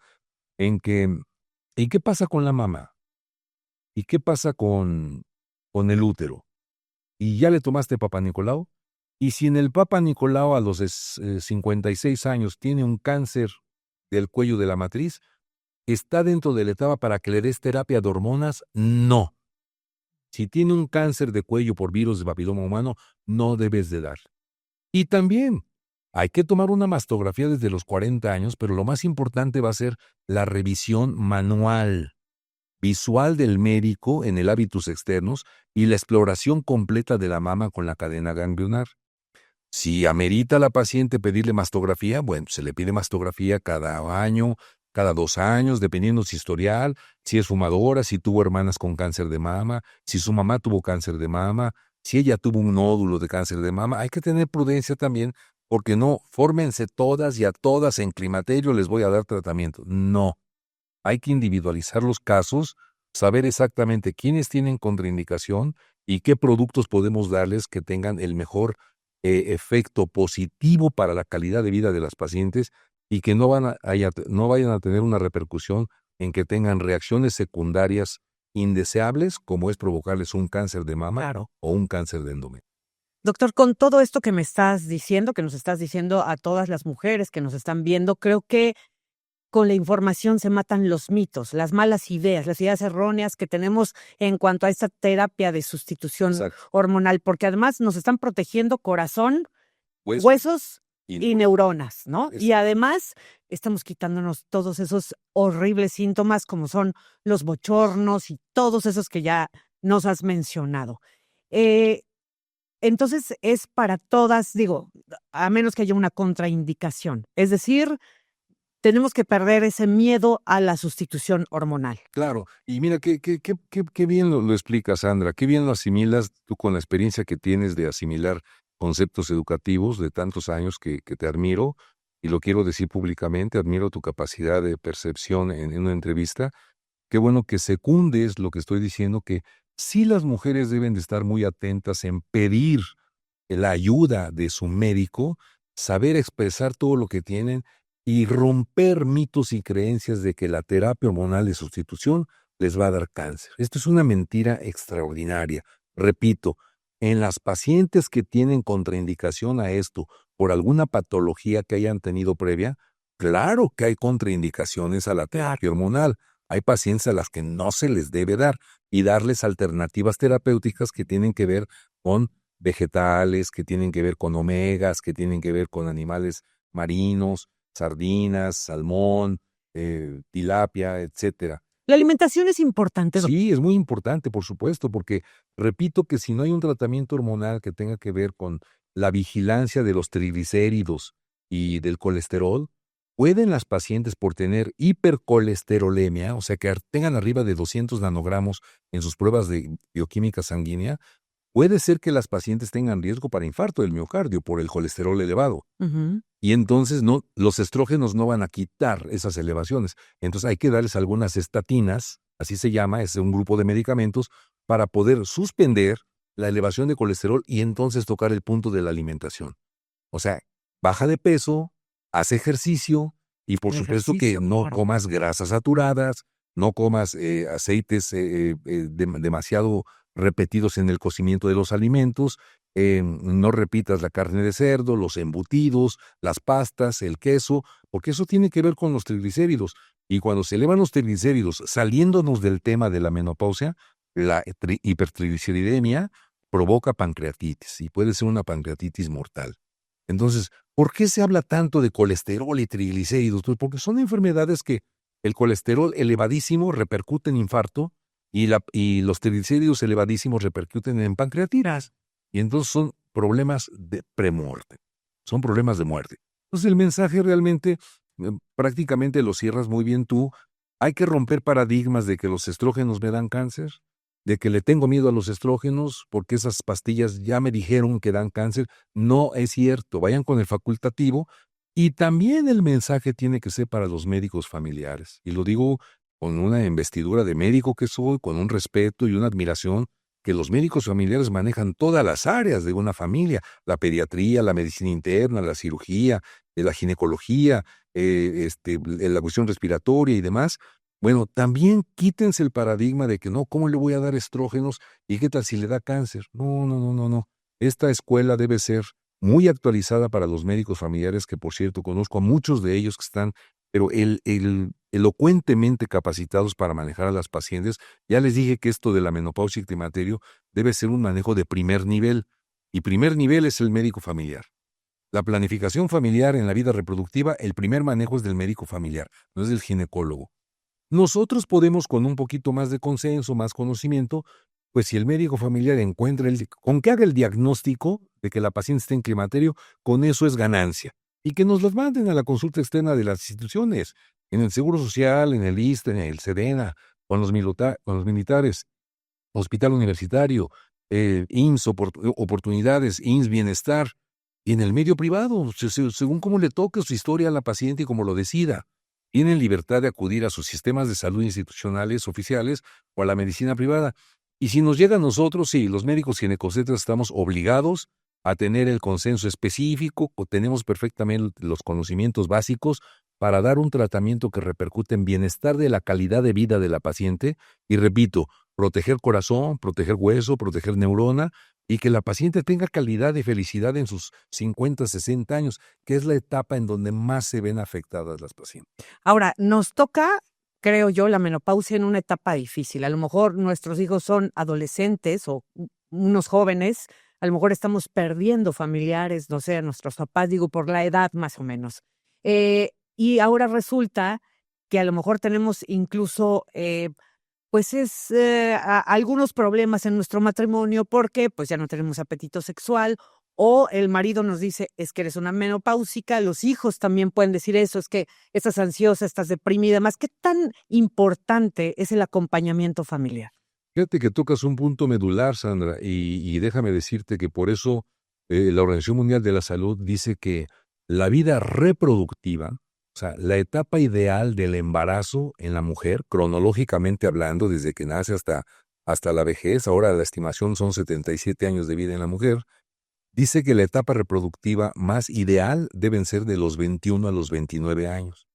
en que, ¿y qué pasa con la mama? ¿Y qué pasa con el útero? ¿Y ya le tomaste Papa Nicolau? Y si en el Papa Nicolau a los 56 años tiene un cáncer del cuello de la matriz, ¿está dentro de la etapa para que le des terapia de hormonas? No. Si tiene un cáncer de cuello por virus de papiloma humano, no debes de dar. Y también hay que tomar una mastografía desde los 40 años, pero lo más importante va a ser la revisión manual, visual del médico en el hábitus externos y la exploración completa de la mama con la cadena ganglionar. Si amerita a la paciente pedirle mastografía, bueno, se le pide mastografía cada año, cada 2 años, dependiendo su historial, si es fumadora, si tuvo hermanas con cáncer de mama, si su mamá tuvo cáncer de mama, si ella tuvo un nódulo de cáncer de mama. Hay que tener prudencia también, porque no, fórmense todas y a todas en climaterio les voy a dar tratamiento. No, hay que individualizar los casos, saber exactamente quiénes tienen contraindicación y qué productos podemos darles que tengan el mejor efecto positivo para la calidad de vida de las pacientes y que no vayan a tener una repercusión en que tengan reacciones secundarias indeseables, como es provocarles un cáncer de mama claro. o un cáncer de endometrio. Doctor, con todo esto que me estás diciendo, que nos estás diciendo a todas las mujeres que nos están viendo, creo que con la información se matan los mitos, las malas ideas, las ideas erróneas que tenemos en cuanto a esta terapia de sustitución Exacto. hormonal, porque además nos están protegiendo corazón, Huesos huesos y y neuronas, ¿no? Y Exacto. además estamos quitándonos todos esos horribles síntomas como son los bochornos y todos esos que ya nos has mencionado. Eh, entonces es para todas, digo, a menos que haya una contraindicación. Es decir, tenemos que perder ese miedo a la sustitución hormonal. Claro, y mira, qué bien lo explicas, Sandra, qué bien lo asimilas tú con la experiencia que tienes de asimilar conceptos educativos de tantos años que te admiro, y lo quiero decir públicamente, admiro tu capacidad de percepción en una entrevista. Qué bueno que secundes lo que estoy diciendo, que sí las mujeres deben de estar muy atentas en pedir la ayuda de su médico, saber expresar todo lo que tienen y romper mitos y creencias de que la terapia hormonal de sustitución les va a dar cáncer. Esto es una mentira extraordinaria. Repito, en las pacientes que tienen contraindicación a esto por alguna patología que hayan tenido previa, claro que hay contraindicaciones a la terapia hormonal. Hay pacientes a las que no se les debe dar y darles alternativas terapéuticas que tienen que ver con vegetales, que tienen que ver con omegas, que tienen que ver con animales marinos, sardinas, salmón, tilapia, etcétera. La alimentación es importante, doctor. Sí, es muy importante, por supuesto, porque repito que si no hay un tratamiento hormonal que tenga que ver con la vigilancia de los triglicéridos y del colesterol, pueden las pacientes por tener hipercolesterolemia, o sea que tengan arriba de 200 nanogramos en sus pruebas de bioquímica sanguínea, puede ser que las pacientes tengan riesgo para infarto del miocardio por el colesterol elevado. Ujú. Y entonces los estrógenos no van a quitar esas elevaciones. Entonces hay que darles algunas estatinas, así se llama, es un grupo de medicamentos, para poder suspender la elevación de colesterol y entonces tocar el punto de la alimentación. O sea, baja de peso, haz ejercicio y por El supuesto que ejercicio, no claro. comas grasas saturadas, no comas aceites demasiado repetidos en el cocimiento de los alimentos, no repitas la carne de cerdo, los embutidos, las pastas, el queso, porque eso tiene que ver con los triglicéridos. Y cuando se elevan los triglicéridos, saliéndonos del tema de la menopausia, la hipertrigliceridemia provoca pancreatitis y puede ser una pancreatitis mortal. Entonces, ¿por qué se habla tanto de colesterol y triglicéridos? Pues porque son enfermedades que el colesterol elevadísimo repercute en infarto y los triglicéridos elevadísimos repercuten en pancreatitis. Y entonces son problemas de premuerte, son problemas de muerte. Entonces el mensaje realmente prácticamente lo cierras muy bien tú. Hay que romper paradigmas de que los estrógenos me dan cáncer, de que le tengo miedo a los estrógenos porque esas pastillas ya me dijeron que dan cáncer. No es cierto, vayan con el facultativo. Y también el mensaje tiene que ser para los médicos familiares. Y lo digo con una investidura de médico que soy, con un respeto y una admiración, que los médicos familiares manejan todas las áreas de una familia, la pediatría, la medicina interna, la cirugía, la ginecología, la cuestión respiratoria y demás. Bueno, también quítense el paradigma de que no, ¿cómo le voy a dar estrógenos? ¿Y qué tal si le da cáncer? No, no, no, no, no. Esta escuela debe ser muy actualizada para los médicos familiares, que por cierto conozco a muchos de ellos que están, pero elocuentemente capacitados para manejar a las pacientes. Ya les dije que esto de la menopausia y climaterio debe ser un manejo de primer nivel, y primer nivel es el médico familiar. La planificación familiar en la vida reproductiva, el primer manejo es del médico familiar, no es del ginecólogo. Nosotros podemos, con un poquito más de consenso, más conocimiento, pues si el médico familiar encuentra, con que haga el diagnóstico de que la paciente está en climaterio, con eso es ganancia. Y que nos los manden a la consulta externa de las instituciones, en el Seguro Social, en el ISSSTE, en el SEDENA, con los militares, Hospital Universitario, IMSS Oportunidades, IMSS Bienestar, y en el medio privado, según cómo le toque su historia a la paciente y como lo decida. Tienen libertad de acudir a sus sistemas de salud institucionales oficiales o a la medicina privada. Y si nos llega a nosotros, sí, los médicos ginecocetras estamos obligados a tener el consenso específico, o tenemos perfectamente los conocimientos básicos para dar un tratamiento que repercute en bienestar de la calidad de vida de la paciente. Y repito, proteger corazón, proteger hueso, proteger neurona, y que la paciente tenga calidad y felicidad en sus 50, 60 años, que es la etapa en donde más se ven afectadas las pacientes. Ahora, nos toca, creo yo, la menopausia en una etapa difícil. A lo mejor nuestros hijos son adolescentes o unos jóvenes, a lo mejor estamos perdiendo familiares, no sé, a nuestros papás, digo, por la edad más o menos. Y ahora resulta que a lo mejor tenemos incluso algunos problemas en nuestro matrimonio porque pues ya no tenemos apetito sexual, o el marido nos dice, es que eres una menopáusica. Los hijos también pueden decir eso, es que estás ansiosa, estás deprimida. Más, ¿qué tan importante es el acompañamiento familiar? Fíjate que tocas un punto medular, Sandra, y déjame decirte que por eso la Organización Mundial de la Salud dice que la vida reproductiva, o sea, la etapa ideal del embarazo en la mujer, cronológicamente hablando, desde que nace hasta la vejez, ahora la estimación son 77 años de vida en la mujer, dice que la etapa reproductiva más ideal deben ser de los 21 a los 29 años.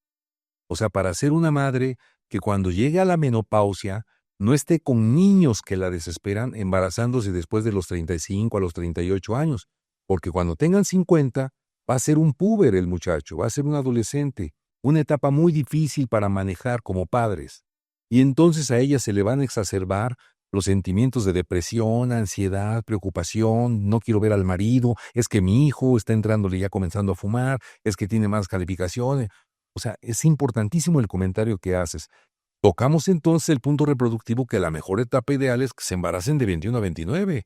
O sea, para ser una madre que cuando llegue a la menopausia no esté con niños que la desesperan embarazándose después de los 35 a los 38 años, porque cuando tengan 50 va a ser un púber el muchacho, va a ser un adolescente, una etapa muy difícil para manejar como padres. Y entonces a ella se le van a exacerbar los sentimientos de depresión, ansiedad, preocupación, no quiero ver al marido, es que mi hijo está entrándole ya comenzando a fumar, es que tiene más calificaciones. O sea, es importantísimo el comentario que haces. Tocamos entonces el punto reproductivo, que la mejor etapa ideal es que se embaracen de 21 a 29.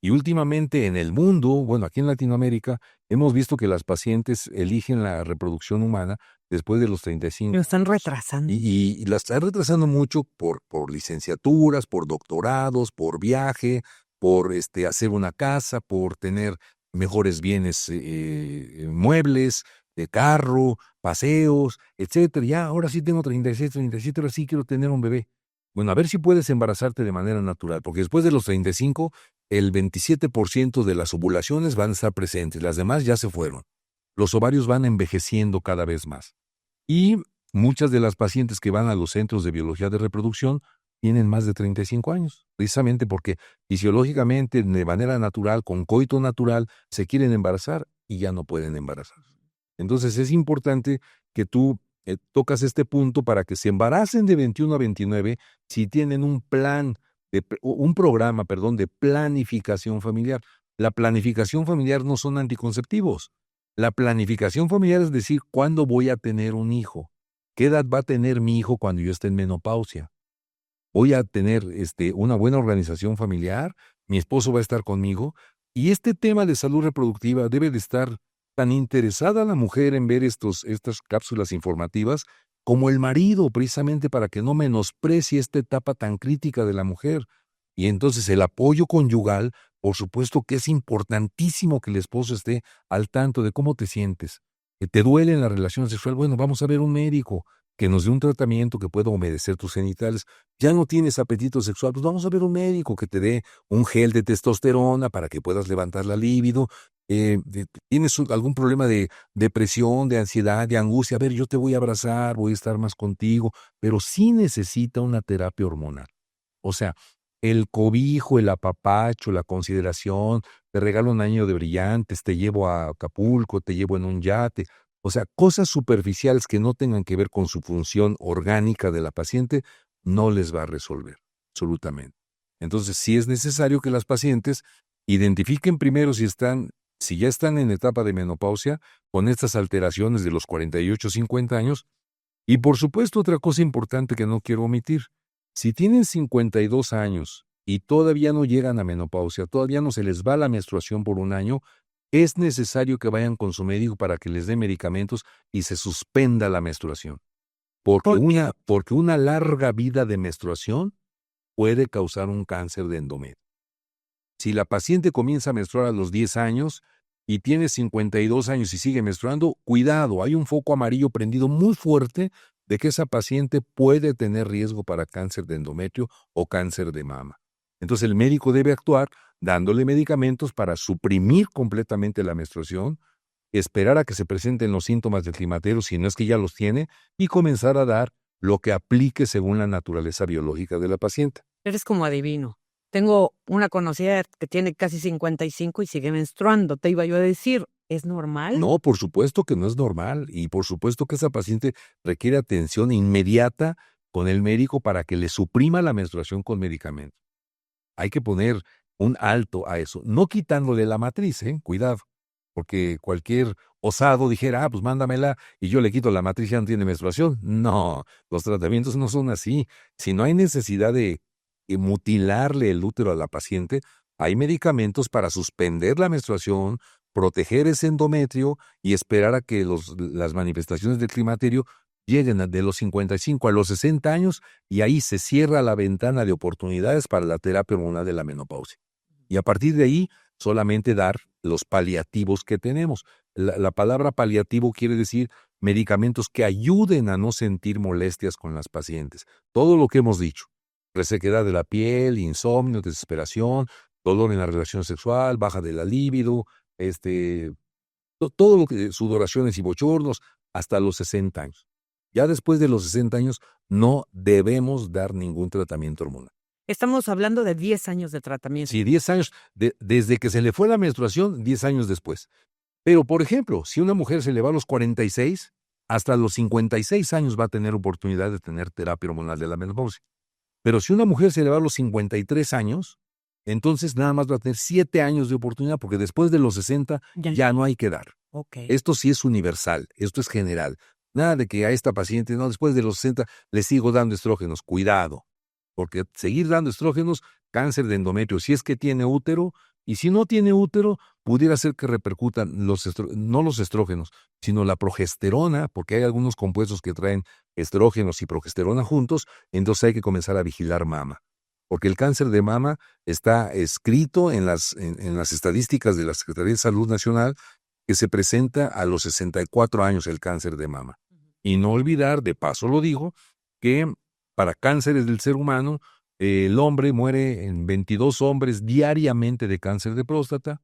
Y últimamente en el mundo, bueno, aquí en Latinoamérica, hemos visto que las pacientes eligen la reproducción humana después de los 35. Lo están retrasando. Y la están retrasando mucho por licenciaturas, por doctorados, por viaje, por hacer una casa, por tener mejores bienes muebles, de carro, paseos, etcétera. Ya, ahora sí tengo 36, 37, ahora sí quiero tener un bebé. Bueno, a ver si puedes embarazarte de manera natural, porque después de los 35, el 27% de las ovulaciones van a estar presentes, las demás ya se fueron. Los ovarios van envejeciendo cada vez más. Y muchas de las pacientes que van a los centros de biología de reproducción tienen más de 35 años, precisamente porque fisiológicamente, de manera natural, con coito natural, se quieren embarazar y ya no pueden embarazar. Entonces es importante que tú tocas este punto para que se embaracen de 21 a 29 si tienen un plan, un programa, perdón, de planificación familiar. La planificación familiar no son anticonceptivos. La planificación familiar es decir, ¿cuándo voy a tener un hijo? ¿Qué edad va a tener mi hijo cuando yo esté en menopausia? Voy a tener una buena organización familiar, mi esposo va a estar conmigo, y este tema de salud reproductiva debe de estar tan interesada la mujer en ver estas cápsulas informativas como el marido, precisamente para que no menosprecie esta etapa tan crítica de la mujer. Y entonces el apoyo conyugal, por supuesto que es importantísimo que el esposo esté al tanto de cómo te sientes. Que te duele en la relación sexual, bueno, vamos a ver un médico que nos dé un tratamiento que pueda humedecer tus genitales. Ya no tienes apetito sexual, pues vamos a ver un médico que te dé un gel de testosterona para que puedas levantar la libido. ¿Tienes algún problema de depresión, de ansiedad, de angustia? A ver, yo te voy a abrazar, voy a estar más contigo, pero sí necesita una terapia hormonal. O sea, el cobijo, el apapacho, la consideración, te regalo un anillo de brillantes, te llevo a Acapulco, te llevo en un yate. O sea, cosas superficiales que no tengan que ver con su función orgánica de la paciente, no les va a resolver, absolutamente. Entonces, sí es necesario que las pacientes identifiquen primero si ya están en etapa de menopausia, con estas alteraciones de los 48, 50 años. Y por supuesto, otra cosa importante que no quiero omitir, si tienen 52 años y todavía no llegan a menopausia, todavía no se les va la menstruación por un año, es necesario que vayan con su médico para que les dé medicamentos y se suspenda la menstruación. Porque una larga vida de menstruación puede causar un cáncer de endometrio. Si la paciente comienza a menstruar a los 10 años y tiene 52 años y sigue menstruando, cuidado, hay un foco amarillo prendido muy fuerte de que esa paciente puede tener riesgo para cáncer de endometrio o cáncer de mama. Entonces el médico debe actuar dándole medicamentos para suprimir completamente la menstruación, esperar a que se presenten los síntomas del climaterio si no es que ya los tiene y comenzar a dar lo que aplique según la naturaleza biológica de la paciente. Eres como adivino. Tengo una conocida que tiene casi 55 y sigue menstruando. Te iba yo a decir, ¿es normal? No, por supuesto que no es normal y por supuesto que esa paciente requiere atención inmediata con el médico para que le suprima la menstruación con medicamentos. Hay que poner un alto a eso, no quitándole la matriz, cuidado, porque cualquier osado dijera, pues mándamela y yo le quito la matriz, ya no tiene menstruación. No, los tratamientos no son así. Si no hay necesidad de mutilarle el útero a la paciente, hay medicamentos para suspender la menstruación, proteger ese endometrio y esperar a que las manifestaciones del climaterio lleguen de los 55 a los 60 años y ahí se cierra la ventana de oportunidades para la terapia hormonal de la menopausia. Y a partir de ahí, solamente dar los paliativos que tenemos. La palabra paliativo quiere decir medicamentos que ayuden a no sentir molestias con las pacientes. Todo lo que hemos dicho. Resequedad de la piel, insomnio, desesperación, dolor en la relación sexual, baja de la libido, todo lo que sudoraciones y bochornos hasta los 60 años. Ya después de los 60 años no debemos dar ningún tratamiento hormonal. Estamos hablando de 10 años de tratamiento. Sí, 10 años, desde que se le fue la menstruación, 10 años después. Pero, por ejemplo, si una mujer se le va a los 46, hasta los 56 años va a tener oportunidad de tener terapia hormonal de la menopausia. Pero si una mujer se le va a los 53 años, entonces nada más va a tener 7 años de oportunidad, porque después de los 60 ya no hay que dar. Okay. Esto sí es universal, esto es general. Nada de que a esta paciente, no, después de los 60 le sigo dando estrógenos. Cuidado, porque seguir dando estrógenos, cáncer de endometrio, si es que tiene útero, y si no tiene útero, pudiera ser que repercutan no los estrógenos, sino la progesterona, porque hay algunos compuestos que traen estrógenos y progesterona juntos, entonces hay que comenzar a vigilar mama. Porque el cáncer de mama está escrito en las estadísticas de la Secretaría de Salud Nacional que se presenta a los 64 años el cáncer de mama. Y no olvidar, de paso lo digo, que para cánceres del ser humano, el hombre muere en 22 hombres diariamente de cáncer de próstata.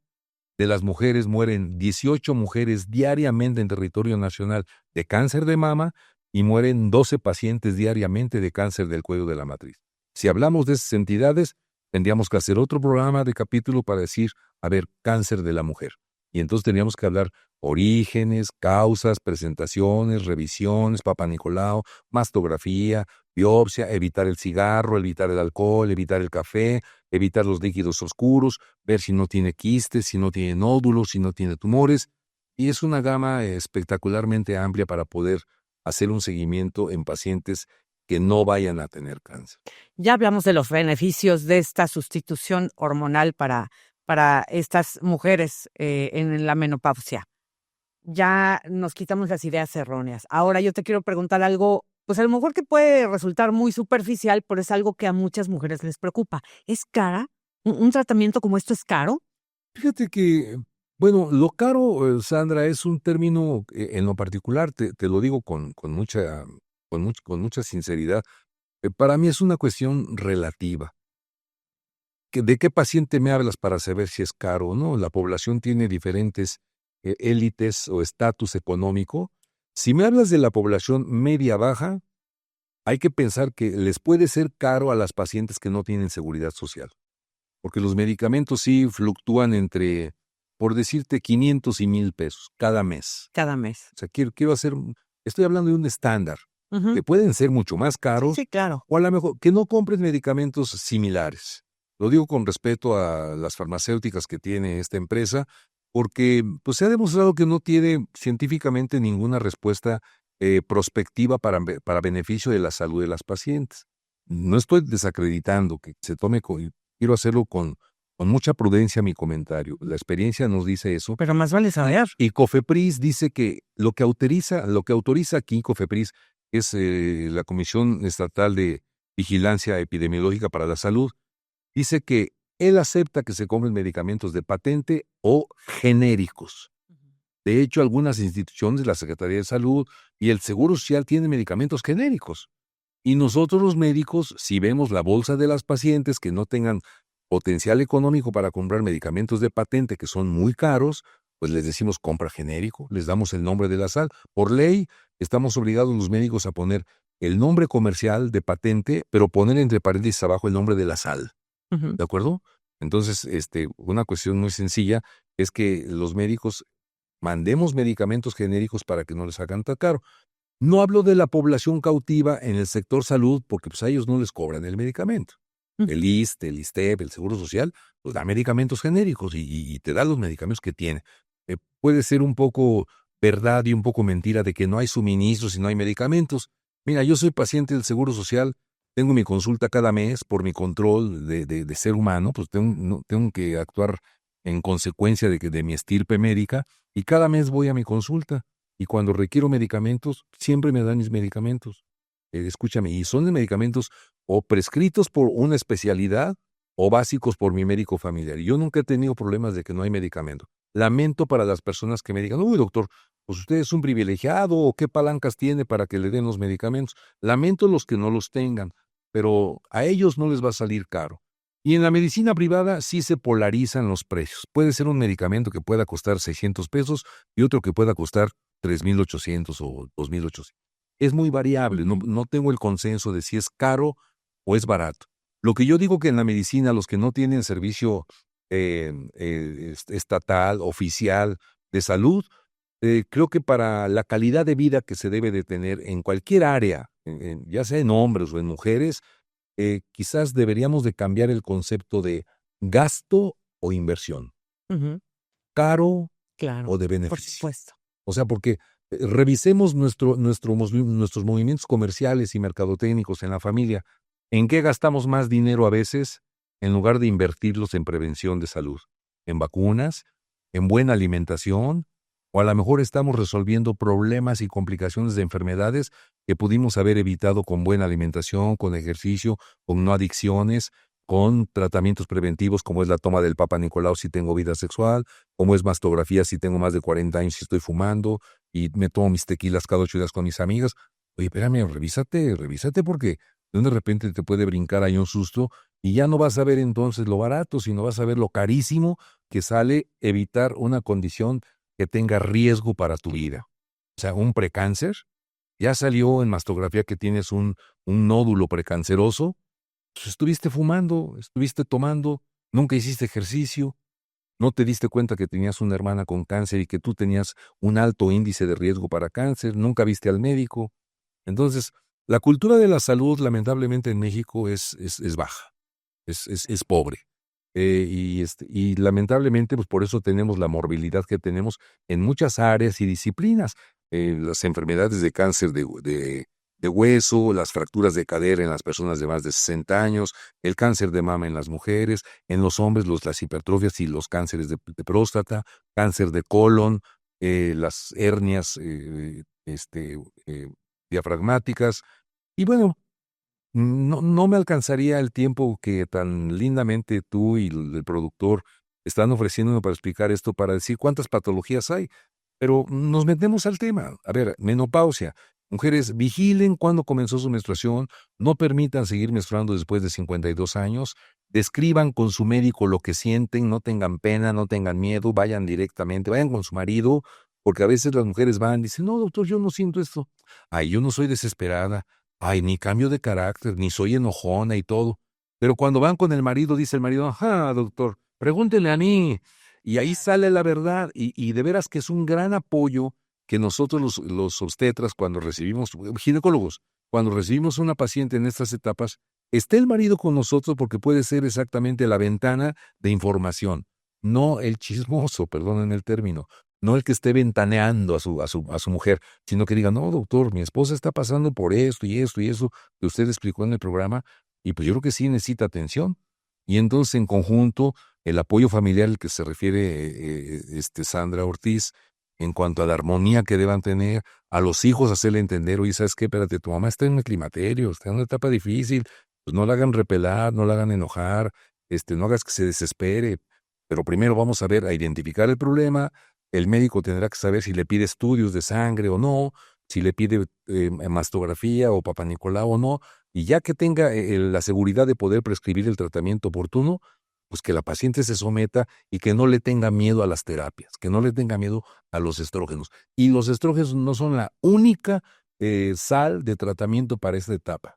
De las mujeres mueren 18 mujeres diariamente en territorio nacional de cáncer de mama y mueren 12 pacientes diariamente de cáncer del cuello de la matriz. Si hablamos de esas entidades, tendríamos que hacer otro programa de capítulo para decir, a ver, cáncer de la mujer. Y entonces tendríamos que hablar orígenes, causas, presentaciones, revisiones, Papa Nicolau, mastografía, biopsia, evitar el cigarro, evitar el alcohol, evitar el café, evitar los líquidos oscuros, ver si no tiene quistes, si no tiene nódulos, si no tiene tumores. Y es una gama espectacularmente amplia para poder hacer un seguimiento en pacientes que no vayan a tener cáncer. Ya hablamos de los beneficios de esta sustitución hormonal para estas mujeres en la menopausia. Ya nos quitamos las ideas erróneas. Ahora yo te quiero preguntar algo, pues a lo mejor que puede resultar muy superficial, pero es algo que a muchas mujeres les preocupa. ¿Es cara? ¿Un tratamiento como esto es caro? Fíjate que, bueno, lo caro, Sandra, es un término, en lo particular, te lo digo con mucha sinceridad, para mí es una cuestión relativa. ¿De qué paciente me hablas para saber si es caro o no? La población tiene diferentes élites o estatus económico. Si me hablas de la población media-baja, hay que pensar que les puede ser caro a las pacientes que no tienen seguridad social, porque los medicamentos sí fluctúan entre, por decirte, 500 y 1,000 pesos cada mes. Cada mes. O sea, estoy hablando de un estándar, Ujú. que pueden ser mucho más caros, Sí, claro. o a lo mejor que no compren medicamentos similares. Lo digo con respeto a las farmacéuticas que tiene esta empresa, porque pues, se ha demostrado que no tiene científicamente ninguna respuesta prospectiva para beneficio de la salud de las pacientes. No estoy desacreditando que se tome, quiero hacerlo con mucha prudencia mi comentario. La experiencia nos dice eso. Pero más vale saber. Y COFEPRIS dice que lo que autoriza aquí COFEPRIS es la Comisión Estatal de Vigilancia Epidemiológica para la Salud, dice que él acepta que se compren medicamentos de patente o genéricos. De hecho, algunas instituciones, la Secretaría de Salud y el Seguro Social tienen medicamentos genéricos. Y nosotros los médicos, si vemos la bolsa de las pacientes que no tengan potencial económico para comprar medicamentos de patente que son muy caros, pues les decimos compra genérico, les damos el nombre de la sal. Por ley, estamos obligados los médicos a poner el nombre comercial de patente, pero poner entre paréntesis abajo el nombre de la sal. Ujú. ¿De acuerdo? Entonces, una cuestión muy sencilla es que los médicos mandemos medicamentos genéricos para que no les hagan tan caro. No hablo de la población cautiva en el sector salud, porque pues a ellos no les cobran el medicamento. El ISSSTE, el ISSSTEP, el Seguro Social, pues da medicamentos genéricos y te da los medicamentos que tiene. Puede ser un poco verdad y un poco mentira de que no hay suministros y no hay medicamentos. Mira, yo soy paciente del Seguro Social, tengo mi consulta cada mes por mi control de ser humano, pues tengo que actuar en consecuencia de mi estirpe médica, y cada mes voy a mi consulta. Y cuando requiero medicamentos, siempre me dan mis medicamentos. Escúchame, y son de medicamentos o prescritos por una especialidad o básicos por mi médico familiar. Yo nunca he tenido problemas de que no hay medicamento. Lamento para las personas que me digan, uy, doctor, pues usted es un privilegiado o qué palancas tiene para que le den los medicamentos. Lamento los que no los tengan, pero a ellos no les va a salir caro. Y en la medicina privada sí se polarizan los precios. Puede ser un medicamento que pueda costar 600 pesos y otro que pueda costar 3,800 o 2,800. Es muy variable, no tengo el consenso de si es caro o es barato. Lo que yo digo que en la medicina, los que no tienen servicio estatal, oficial de salud, creo que para la calidad de vida que se debe de tener en cualquier área, ya sea en hombres o en mujeres, quizás deberíamos de cambiar el concepto de gasto o inversión, Ujú. caro Claro, o de por beneficio. supuesto. O sea, porque revisemos nuestros movimientos comerciales y mercadotécnicos en la familia. ¿En qué gastamos más dinero a veces en lugar de invertirlos en prevención de salud? ¿En vacunas? ¿En buena alimentación? O a lo mejor estamos resolviendo problemas y complicaciones de enfermedades que pudimos haber evitado con buena alimentación, con ejercicio, con no adicciones, con tratamientos preventivos como es la toma del Papa Nicolau si tengo vida sexual, como es mastografía si tengo más de 40 años y estoy fumando y me tomo mis tequilas cada 8 días con mis amigas. Oye, espérame, revísate porque de repente te puede brincar ahí un susto y ya no vas a ver entonces lo barato, sino vas a ver lo carísimo que sale evitar una condición que tenga riesgo para tu vida. O sea, un precáncer, ya salió en mastografía que tienes un nódulo precanceroso, Pues estuviste fumando, estuviste tomando, nunca hiciste ejercicio, no te diste cuenta que tenías una hermana con cáncer y que tú tenías un alto índice de riesgo para cáncer, nunca viste al médico. Entonces, la cultura de la salud, lamentablemente, en México es baja, es pobre. Y lamentablemente, pues por eso tenemos la morbilidad que tenemos en muchas áreas y disciplinas. Las enfermedades de cáncer de hueso, las fracturas de cadera en las personas de más de 60 años, el cáncer de mama en las mujeres, en los hombres las hipertrofias y los cánceres de próstata, cáncer de colon, las hernias diafragmáticas. Y bueno, no me alcanzaría el tiempo que tan lindamente tú y el productor están ofreciéndome para explicar esto, para decir cuántas patologías hay, pero nos metemos al tema. A ver, menopausia. Mujeres, vigilen cuándo comenzó su menstruación, no permitan seguir menstruando después de 52 años, describan con su médico lo que sienten, no tengan pena, no tengan miedo, vayan directamente, vayan con su marido, porque a veces las mujeres van y dicen, no, doctor, yo no siento esto. Ay, yo no soy desesperada. Ay, ni cambio de carácter, ni soy enojona y todo. Pero cuando van con el marido, dice el marido, ajá, doctor, pregúntele a mí. Y ahí sale la verdad. Y de veras que es un gran apoyo que nosotros los obstetras, cuando recibimos, ginecólogos, cuando recibimos una paciente en estas etapas, esté el marido con nosotros porque puede ser exactamente la ventana de información, no el chismoso, perdónenme el término, no el que esté ventaneando a su mujer, sino que diga, no, doctor, mi esposa está pasando por esto y esto y eso que usted explicó en el programa, y pues yo creo que sí necesita atención. Y entonces, en conjunto, el apoyo familiar al que se refiere Sandra Ortiz, en cuanto a la armonía que deban tener, a los hijos hacerle entender, oye, ¿sabes qué? Espérate, tu mamá está en el climaterio, está en una etapa difícil, pues no la hagan repelar, no la hagan enojar, no hagas que se desespere, pero primero vamos a ver, a identificar el problema. El médico tendrá que saber si le pide estudios de sangre o no, si le pide mastografía o Papá Nicolau o no, y ya que tenga la seguridad de poder prescribir el tratamiento oportuno, pues que la paciente se someta y que no le tenga miedo a las terapias, que no le tenga miedo a los estrógenos. Y los estrógenos no son la única sal de tratamiento para esta etapa.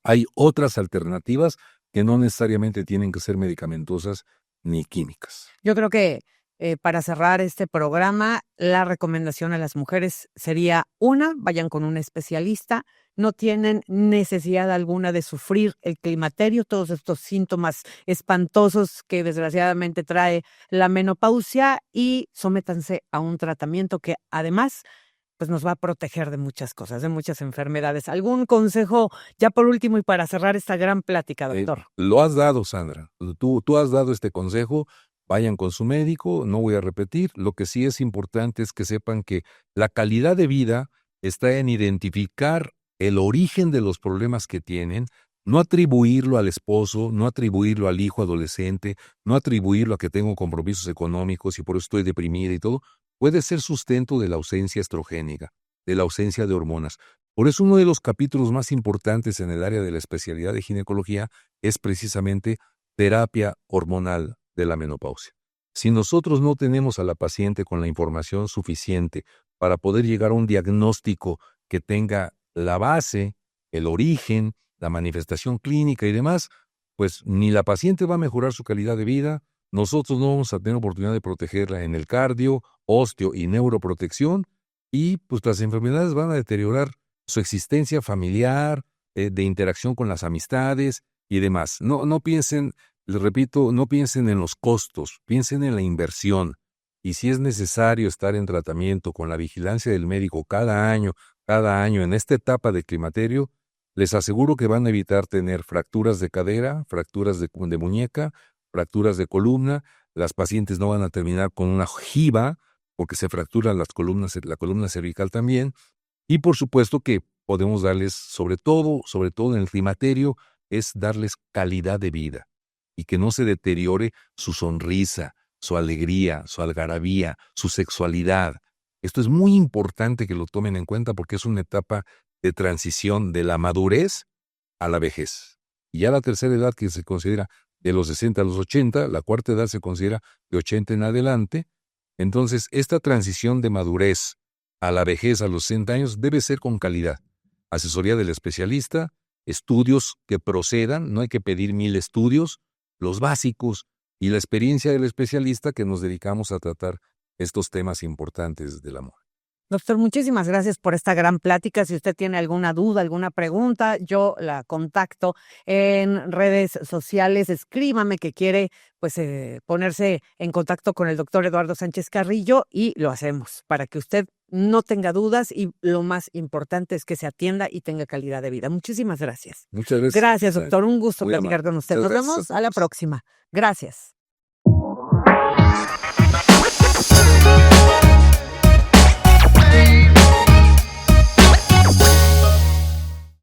Hay otras alternativas que no necesariamente tienen que ser medicamentosas ni químicas. Yo creo que para cerrar este programa, la recomendación a las mujeres sería una, vayan con un especialista, no tienen necesidad alguna de sufrir el climaterio, todos estos síntomas espantosos que desgraciadamente trae la menopausia y sométanse a un tratamiento que además pues nos va a proteger de muchas cosas, de muchas enfermedades. ¿Algún consejo ya por último y para cerrar esta gran plática, doctor? Lo has dado, Sandra. Tú has dado este consejo. Vayan con su médico, no voy a repetir. Lo que sí es importante es que sepan que la calidad de vida está en identificar el origen de los problemas que tienen, no atribuirlo al esposo, no atribuirlo al hijo adolescente, no atribuirlo a que tengo compromisos económicos y por eso estoy deprimida y todo. Puede ser sustento de la ausencia estrogénica, de la ausencia de hormonas. Por eso uno de los capítulos más importantes en el área de la especialidad de ginecología es precisamente terapia hormonal de la menopausia. Si nosotros no tenemos a la paciente con la información suficiente para poder llegar a un diagnóstico que tenga la base, el origen, la manifestación clínica y demás, pues ni la paciente va a mejorar su calidad de vida, nosotros no vamos a tener oportunidad de protegerla en el cardio, osteo y neuroprotección, y pues las enfermedades van a deteriorar su existencia familiar, de interacción con las amistades y demás. No piensen, les repito, no piensen en los costos, piensen en la inversión. Y si es necesario estar en tratamiento con la vigilancia del médico cada año en esta etapa de climaterio, les aseguro que van a evitar tener fracturas de cadera, fracturas de muñeca, fracturas de columna. Las pacientes no van a terminar con una ojiva porque se fracturan las columnas, la columna cervical también. Y por supuesto que podemos darles, sobre todo en el climaterio, es darles calidad de vida y que no se deteriore su sonrisa, su alegría, su algarabía, su sexualidad. Esto es muy importante que lo tomen en cuenta porque es una etapa de transición de la madurez a la vejez. Y ya la tercera edad, que se considera de los 60 a los 80, la cuarta edad se considera de 80 en adelante. Entonces, esta transición de madurez a la vejez a los 60 años debe ser con calidad. Asesoría del especialista, estudios que procedan, no hay que pedir 1000 estudios, los básicos y la experiencia del especialista que nos dedicamos a tratar estos temas importantes del amor. Doctor, muchísimas gracias por esta gran plática. Si usted tiene alguna duda, alguna pregunta, yo la contacto en redes sociales. Escríbame que quiere ponerse en contacto con el doctor Eduardo Sánchez Carrillo y lo hacemos para que usted no tenga dudas y lo más importante es que se atienda y tenga calidad de vida. Muchísimas gracias. Muchas gracias. Gracias, doctor. Un gusto Muy platicar amable. con usted. Muchas Nos gracias. vemos a la próxima. Gracias.